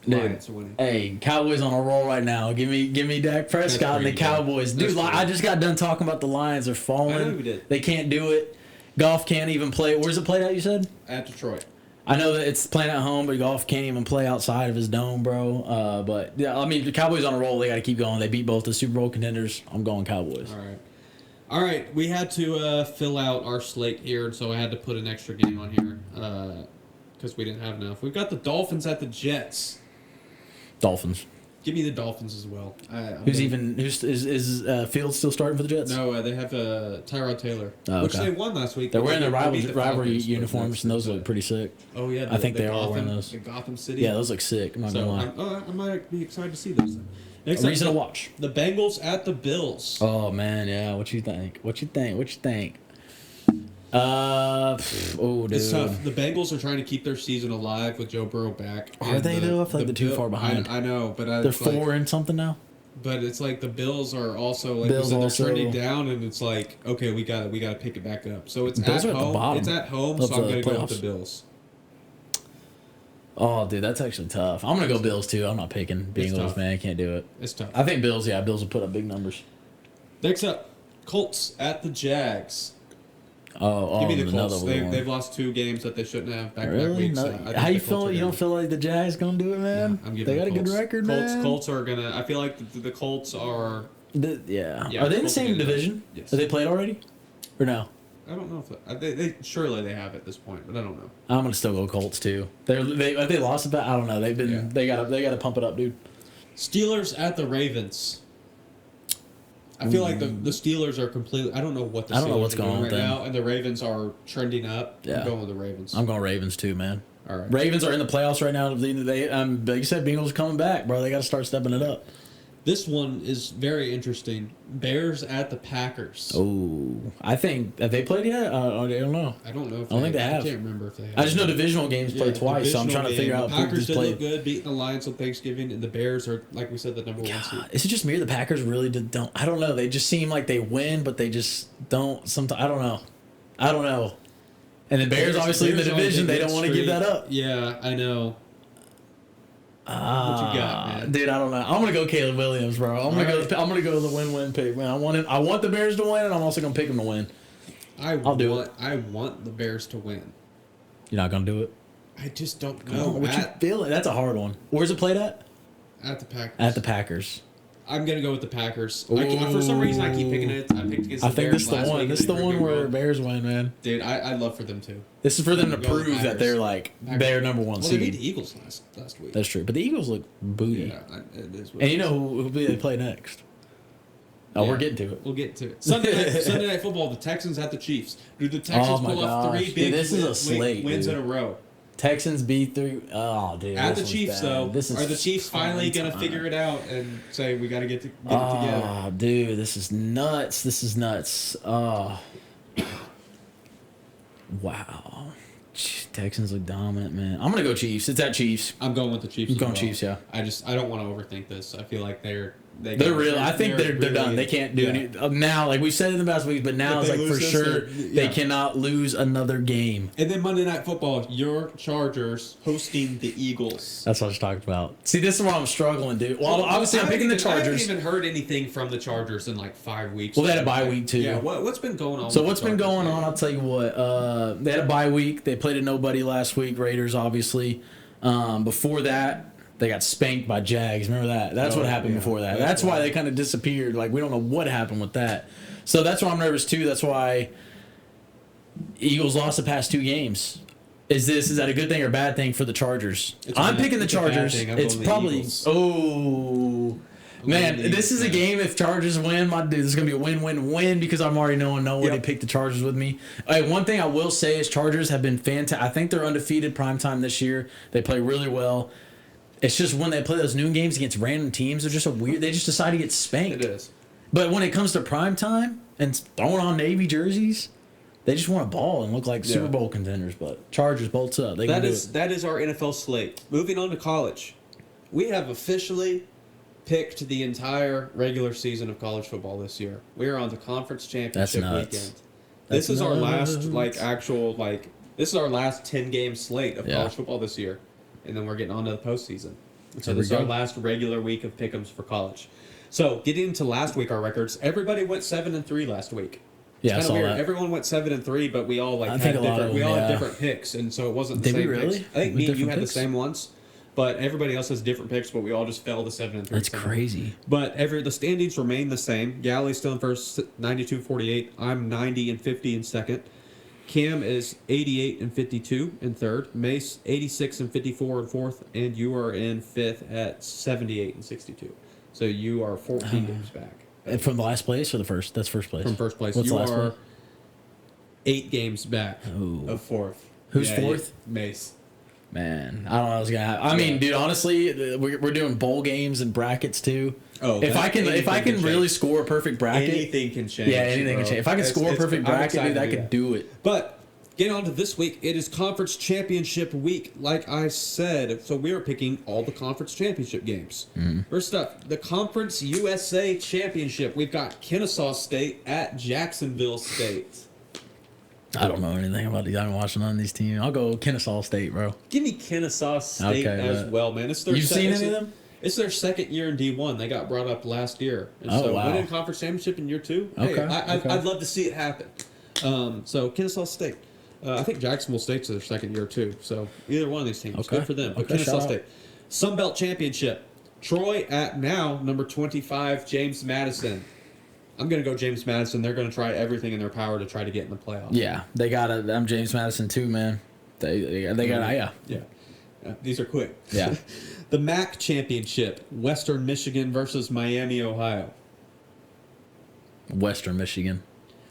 S2: Dude,
S3: Lions are winning.
S2: hey, Cowboys on a roll right now. Give me Dak Prescott and the
S3: pretty good.
S2: Cowboys. Dude,
S3: That's pretty
S2: I just got done talking about the Lions are falling.
S3: I know you did.
S2: They can't do it. Golf can't even play. Where's it played at, you said?
S3: At Detroit.
S2: I know that it's playing at home, but Golf can't even play outside of his dome, bro. But yeah, I mean, the Cowboys on a roll. They got to keep going. They beat both the Super Bowl contenders. I'm going Cowboys.
S3: All right. We had to fill out our slate here, so I had to put an extra game on here because we didn't have enough. We've got the Dolphins at the Jets.
S2: Dolphins.
S3: Give me the Dolphins as well.
S2: Who's is Fields still starting for the Jets?
S3: No, they have Tyrod Taylor,
S2: Oh,
S3: which
S2: okay.
S3: they won last week.
S2: They're
S3: but
S2: wearing their
S3: they beat the
S2: rivalry
S3: Falcons, but
S2: uniforms,
S3: that's-
S2: and those look pretty sick.
S3: Oh yeah,
S2: I think they are wearing those.
S3: The Gotham City.
S2: Yeah, those look sick. I'm not
S3: So
S2: gonna lie.
S3: I might be excited to see those. Then. Next
S2: A
S3: up,
S2: reason to watch.
S3: The Bengals at the Bills.
S2: Oh man, yeah. What you think? What you think? Oh, dude.
S3: It's tough. The Bengals are trying to keep their season alive with Joe Burrow back.
S2: Are they though? I feel like they're too far behind.
S3: I know, but
S2: They're 4 and something now.
S3: But it's like the Bills are also like
S2: Bills
S3: they're
S2: also-
S3: trending down, and it's like okay, we got to pick it back up. So it's
S2: Bills
S3: at
S2: are at the
S3: home.
S2: bottom
S3: It's at home,
S2: of
S3: so I'm
S2: the
S3: going to go with
S2: playoffs.
S3: the Bills.
S2: Oh, dude, that's actually tough. I'm gonna go Bills too. I'm not picking Bengals,
S3: tough.
S2: man. I can't do it.
S3: It's tough.
S2: I think Bills. Yeah, Bills will put up big numbers.
S3: Next up, Colts at the Jags.
S2: Oh,
S3: Give me the
S2: another
S3: Colts.
S2: one.
S3: They've lost 2 games that they shouldn't have back to back
S2: Really?
S3: weeks.
S2: No,
S3: I think
S2: how
S3: the
S2: you
S3: Colts
S2: feel?
S3: are
S2: You
S3: gonna-
S2: don't feel like the Jags gonna do it, man?
S3: I'm giving
S2: They got
S3: the
S2: a good
S3: Colts.
S2: record,
S3: Colts,
S2: man.
S3: Colts are gonna. I feel like the Colts are.
S2: Yeah.
S3: Yeah,
S2: Are they in the
S3: Colts are
S2: same
S3: gonna do it.
S2: division?
S3: Yes.
S2: Have they played already? Or no?
S3: I don't know if they surely they have at this point, but I don't know.
S2: I'm gonna still go Colts too. Have they lost about? I don't know. They've been.
S3: Yeah.
S2: They gotta pump it up, dude.
S3: Steelers at the Ravens. I feel like the Steelers are completely. I don't know what the
S2: I don't know
S3: Steelers
S2: what's
S3: are
S2: going
S3: doing
S2: on
S3: right
S2: with them.
S3: now, and the Ravens are trending up.
S2: Yeah.
S3: I'm going with the Ravens.
S2: I'm going Ravens too, man.
S3: All right.
S2: Ravens are in the playoffs right now. They like you said, Bengals are coming back, bro. They got to start stepping it up.
S3: This one is very interesting. Bears at the Packers.
S2: Oh, I think have they played yet? I don't know.
S3: I don't know if
S2: I don't think they have.
S3: I can't remember if they have.
S2: I just know divisional games played
S3: Yeah,
S2: twice, so I'm
S3: divisional
S2: trying to
S3: game.
S2: figure out
S3: The
S2: who
S3: Packers
S2: just
S3: did
S2: played.
S3: look good, beating the Lions on Thanksgiving, and the Bears are, like we said, the number 1 seed.
S2: Is it just me or the Packers really don't? I don't know. They just seem like they win, but they just don't. Sometimes I don't know. And the Bears, obviously in the
S3: Bears on a
S2: division, they
S3: good
S2: don't want to give
S3: streak.
S2: that up.
S3: Yeah, I know. What you got, man?
S2: Dude, I don't know. I'm gonna go Caleb Williams, bro. I'm gonna go the win-win pick, man. I want the Bears to win, and I'm also gonna pick them to win.
S3: I'll
S2: do it.
S3: I want the Bears to win.
S2: You're not gonna do it.
S3: I just don't
S2: Oh,
S3: know.
S2: what you feeling? That's a hard one. Where's it played at?
S3: At the Packers.
S2: At the Packers.
S3: I'm gonna go with the Packers. For some reason, I keep picking it. I picked against the
S2: I think
S3: Bears
S2: this is the
S3: last
S2: one.
S3: week,
S2: This is the
S3: and they
S2: one
S3: proved me
S2: where
S3: wrong.
S2: Bears win, man.
S3: Dude, I love for them too.
S2: This is for them to
S3: I'm gonna go with
S2: prove that
S3: Packers.
S2: they're like
S3: Packers.
S2: they're number 1
S3: Well, they beat
S2: seed.
S3: the Eagles last week.
S2: That's true, but the Eagles look booty.
S3: Yeah, it is. What
S2: And
S3: it
S2: you
S3: is.
S2: know who they play next? Oh,
S3: Yeah.
S2: we're getting to it.
S3: We'll get to it. Sunday night football. The Texans at the Chiefs. Do the Texans
S2: Oh my
S3: pull off
S2: gosh.
S3: 3
S2: Dude,
S3: big
S2: this is a slate,
S3: wins
S2: dude.
S3: in a row?
S2: Texans beat 3. Oh, dude.
S3: At
S2: this
S3: the
S2: one's
S3: Chiefs,
S2: bad.
S3: though,
S2: This is
S3: are the Chiefs finally
S2: prime
S3: going to
S2: time.
S3: figure it out and say we got to get it together?
S2: Oh, dude, this is nuts. This is nuts. Oh. Wow. Texans look dominant, man. I'm gonna go Chiefs. It's at Chiefs.
S3: I'm going with the Chiefs.
S2: I'm
S3: as
S2: going
S3: well.
S2: Chiefs. Yeah.
S3: I don't want to overthink this. I feel like they're
S2: real. I think they're
S3: really
S2: done. They can't do any now. Like we said in the past weeks, but now
S3: If
S2: it's
S3: they
S2: like for
S3: lose this,
S2: sure
S3: they're-
S2: they cannot lose another game.
S3: And then Monday Night Football, your Chargers hosting the Eagles.
S2: That's what I was talking about. See, this is where I'm struggling, dude. Well, obviously I'm picking the
S3: I haven't
S2: Chargers.
S3: even heard anything from the Chargers in like 5 weeks.
S2: Well, they had a bye week too.
S3: Yeah, what's been going on?
S2: So
S3: with
S2: what's
S3: the
S2: been
S3: Chargers,
S2: going
S3: man?
S2: on? I'll tell you what. They had a bye week. They played a nobody last week. Raiders, obviously. Before that, they got spanked by Jags. Remember that? That's what happened before that. That's why they kind of disappeared. Like we don't know what happened with that. So that's why I'm nervous too. That's why Eagles lost the past 2 games. Is that a good thing or bad thing for the Chargers? I'm picking the
S3: it's a bad
S2: Chargers.
S3: thing. I'm
S2: It's
S3: going the
S2: probably
S3: Eagles.
S2: Man,
S3: the
S2: this is a
S3: Eagles,
S2: game. If Chargers win, my dude, this is gonna be a win-win-win because I'm already knowing no one to pick the Chargers with me. One thing I will say is Chargers have been fantastic. I think they're undefeated primetime this year. They play really well. It's just when they play those noon games against random teams, they're just they just decide to get spanked.
S3: It is.
S2: But when it comes to primetime and throwing on Navy jerseys, they just want a ball and look like Super Bowl contenders. But Chargers bolts up. They can do it.
S3: That is our NFL slate. Moving on to college, we have officially picked the entire regular season of college football this year. We are on the conference championship weekend. This is our last this is our last 10-game slate of college football this year, and then we're getting on to the postseason. So this is our last regular week of pick'ems for college. So getting into last week, our records. Everybody went 7-3 last week.
S2: Yeah, I
S3: It's
S2: saw
S3: kind of weird.
S2: that.
S3: Everyone went 7-3, but we all
S2: I think a lot of them,
S3: had
S2: yeah.
S3: different picks, and so it wasn't the
S2: Did we
S3: same
S2: really?
S3: picks. I think
S2: With
S3: me and you
S2: different
S3: had
S2: picks?
S3: the same ones, but everybody else has different picks. But we all just fell to 7-3.
S2: That's
S3: somehow.
S2: crazy.
S3: But the standings remain the same. Galley's still in first, 92-48. I'm 90-50 in second. Cam is 88-52 in third. Mace 86-54 in fourth, and you are in fifth at 78-62. So you are 14 games back.
S2: And from the last place or the first? That's first place.
S3: From first place.
S2: What's
S3: You
S2: the last
S3: are
S2: one?
S3: 8 games back
S2: Ooh.
S3: of fourth.
S2: Who's fourth?
S3: Mace.
S2: Man, I don't know what was gonna happen. I mean, dude, honestly, we're doing bowl games and brackets too.
S3: Oh,
S2: if I can really score a perfect bracket,
S3: anything can change.
S2: yeah, anything can
S3: bro.
S2: change. If I can score a perfect
S3: I'm
S2: bracket,
S3: excited
S2: dude, I
S3: to do
S2: could
S3: that.
S2: do it.
S3: But getting on to this week, it is conference championship week, like I said. So we are picking all the conference championship games. First up, the Conference USA Championship. We've got Kennesaw State at Jacksonville State.
S2: I don't know anything about these. I haven't watched none of these teams. I'll go Kennesaw State, bro.
S3: Give me Kennesaw State
S2: Okay,
S3: as
S2: but-
S3: well, man. It's their
S2: You've seen any of them?
S3: It's their second year in D1. They got brought up last year. And
S2: Oh,
S3: so
S2: wow.
S3: winning conference championship in year 2.
S2: Okay,
S3: Hey,
S2: okay.
S3: I'd love to see it happen. So Kennesaw State. I think Jacksonville State's their second year too. So either one of these teams.
S2: Okay.
S3: Good for them. But
S2: Okay,
S3: Kennesaw
S2: shout out.
S3: State. Sun Belt Championship. Troy at now number 25, James Madison. I'm going to go James Madison. They're going to try everything in their power to try to get in the playoffs.
S2: Yeah, they got it. I'm James Madison too, man. They got yeah.
S3: Yeah. These are quick.
S2: Yeah.
S3: The MAC Championship. Western Michigan versus Miami, Ohio.
S2: Western Michigan.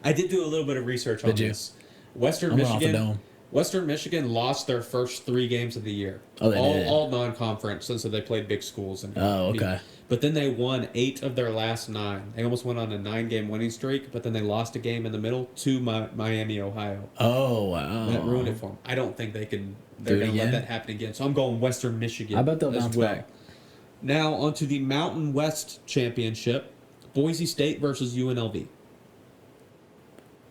S3: I did do a little bit of research on
S2: Did you?
S3: this. Western
S2: I'm going off the
S3: Michigan.
S2: dome.
S3: Western Michigan lost their first 3 games of the year.
S2: Oh, they did?
S3: All non-conference, since they played big schools. And
S2: Oh, okay.
S3: But then they won 8 of their last 9. They almost went on a 9-game winning streak, but then they lost a game in the middle to Miami, Ohio.
S2: Oh wow.
S3: That ruined it for them. I don't think they're
S2: Do it
S3: going to let
S2: again?
S3: that happen again. So I'm going Western Michigan.
S2: I bet they'll
S3: as
S2: bounce
S3: well.
S2: back.
S3: Now onto the Mountain West Championship. Boise State versus UNLV.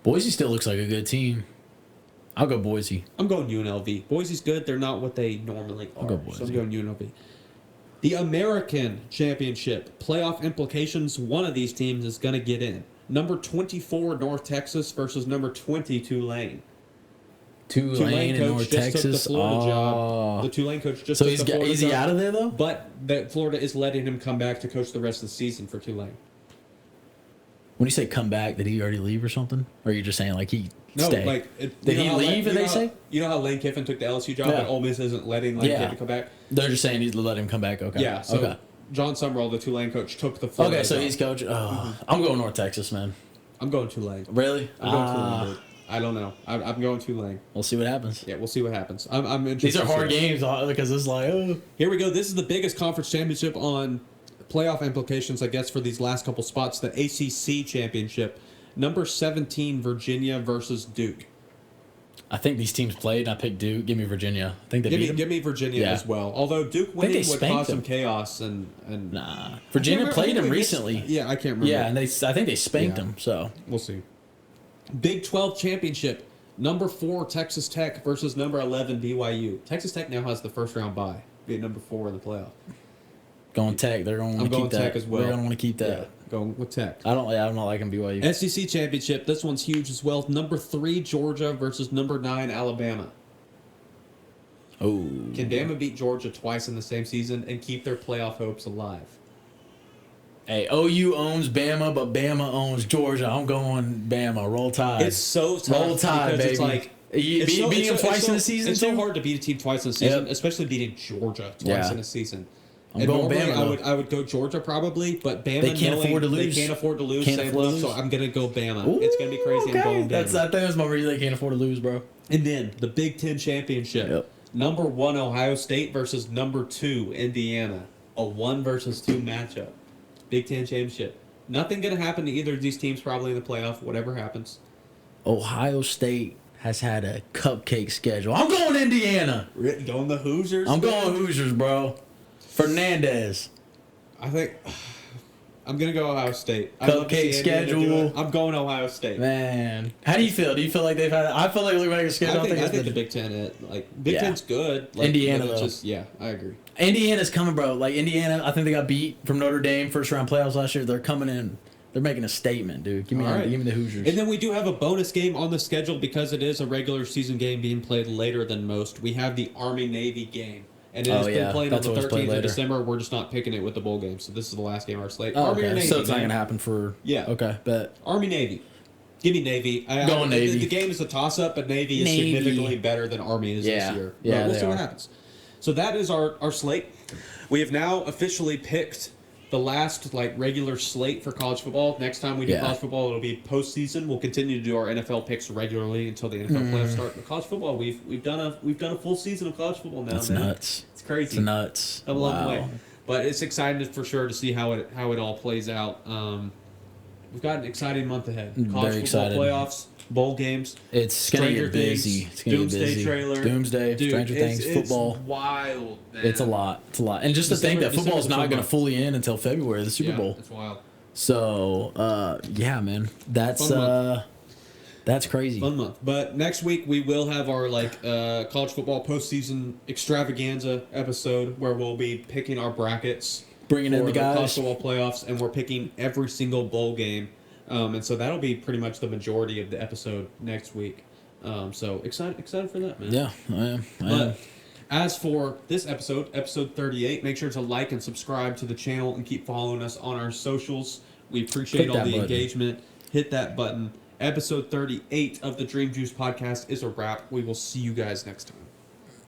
S2: Boise still looks like a good team. I'll go Boise.
S3: I'm going UNLV. Boise's good. They're not what they normally are.
S2: go Boise.
S3: So I'm going UNLV. The American Championship. Playoff implications. One of these teams is going to get in. Number 24, North Texas versus number 20, Tulane.
S2: Tulane in North
S3: just took
S2: Texas.
S3: the Florida
S2: Oh.
S3: job. The Tulane coach just
S2: So
S3: took the Florida
S2: is he
S3: job.
S2: out of there though?
S3: But Florida is letting him come back to coach the rest of the season for Tulane.
S2: When you say come back, did he already leave or something? Or are you just saying like he
S3: No,
S2: stay?
S3: like
S2: Did
S3: you know
S2: he
S3: how
S2: leave? And they say
S3: you know how Lane Kiffin took the LSU job,
S2: Yeah.
S3: but Ole Miss isn't letting Lane
S2: Yeah.
S3: Kiffin come back.
S2: they're just saying he's let him come back. Okay.
S3: Yeah. So
S2: okay.
S3: John Summerall, the Tulane coach, took the Florida
S2: Okay, so
S3: job.
S2: he's coach. Oh, I'm going North Texas, man.
S3: I'm going Tulane.
S2: Really?
S3: I'm going Tulane. Dude. I don't know. I'm going Tulane.
S2: We'll see what happens.
S3: Yeah, we'll see what happens. I'm interested.
S2: These are hard
S3: to see.
S2: games because it's like, oh.
S3: Here we go. This is the biggest conference championship on playoff implications, I guess, for these last couple spots. The ACC championship. Number 17, Virginia versus Duke.
S2: I think these teams played. I picked Duke. Give me Virginia. I think they beat them.
S3: Give me Virginia as well. Although Duke winning would cause some chaos and
S2: nah. Virginia played them recently.
S3: I can't remember.
S2: Yeah, and I think they spanked them. So
S3: we'll see. Big 12 championship. Number 4 Texas Tech versus number 11 BYU. Texas Tech now has the first round bye, being number 4 in the playoff.
S2: Going Tech. They're going to keep that.
S3: Tech as well.
S2: They're going to want to keep that.
S3: Yeah, going with Tech.
S2: I'm not liking BYU.
S3: SEC championship. This one's huge as well. Number 3 Georgia versus number 9 Alabama.
S2: Oh.
S3: Can Bama beat Georgia twice in the same season and keep their playoff hopes alive?
S2: Hey, OU owns Bama, but Bama owns Georgia. I'm going Bama. Roll Tide.
S3: It's so tough.
S2: Roll Tide, baby.
S3: It's like
S2: beating them twice in the season.
S3: It's so hard to beat a team twice in a season, especially beating Georgia twice in a season. I'm going Bama. I would go Georgia probably, but Bama.
S2: They can't afford to lose.
S3: They can't afford to lose. So I'm gonna go Bama. Ooh, it's gonna be crazy. Okay. I'm going Bama.
S2: I think that's my reason they can't afford to lose, bro.
S3: And then the Big Ten championship.
S2: Yep.
S3: Number 1 Ohio State versus number 2 Indiana. A 1 versus 2 matchup. Big Ten championship. Nothing going to happen to either of these teams probably in the playoff, whatever happens.
S2: Ohio State has had a cupcake schedule. I'm going Indiana.
S3: Going the Hoosiers?
S2: I'm going Hoosiers, bro. Fernandez.
S3: I think I'm going to go Ohio State.
S2: Cupcake schedule.
S3: I'm going Ohio State.
S2: Man. How do you feel? Do you feel like they've had I feel like they're making a schedule.
S3: I think the Big Ten, Big Ten's good.
S2: Indiana, though.
S3: I agree.
S2: Indiana's coming, bro. Like, Indiana, I think they got beat from Notre Dame first round playoffs last year. They're coming in. They're making a statement, dude. Give me the Hoosiers.
S3: And then we do have a bonus game on the schedule because it is a regular season game being played later than most. We have the Army-Navy game. And it has been played on the 13th of December. We're just not picking it with the bowl game. So this is the last game of our slate. Army or Navy,
S2: so it's not going to happen for...
S3: Yeah.
S2: Okay, bet.
S3: Army-Navy. Give me Navy.
S2: Going Navy.
S3: The game is a toss-up, but Navy is significantly better than Army is this year.
S2: Yeah,
S3: we'll see what happens. So that is our slate. We have now officially picked the last regular slate for college football. Next time we do college football, it'll be postseason. We'll continue to do our NFL picks regularly until the NFL playoffs start. But college football, we've done a full season of college football now.
S2: That's nuts.
S3: It's crazy.
S2: It's nuts.
S3: A long way. But it's exciting for sure to see how it all plays out. We've got an exciting month ahead. College football playoffs, bowl games.
S2: It's going to get busy. It's going to get busy.
S3: Doomsday trailer.
S2: Doomsday,
S3: Dude,
S2: Stranger Things, football.
S3: It's wild, man.
S2: It's a lot. It's a lot. And just to think that football's not going to fully end until February, the Super Bowl.
S3: It's wild.
S2: So, man. That's crazy.
S3: Fun month. But next week we will have our college football postseason extravaganza episode where we'll be picking our brackets.
S2: Bringing in the guys.
S3: College football playoffs, and we're picking every single bowl game. And so that'll be pretty much the majority of the episode next week. So excited for that, man.
S2: Yeah, I am.
S3: But as for this episode 38, make sure to like and subscribe to the channel and keep following us on our socials. We appreciate all the engagement. Hit that button. Episode 38 of the Dream Juice podcast is a wrap. We will see you guys next time.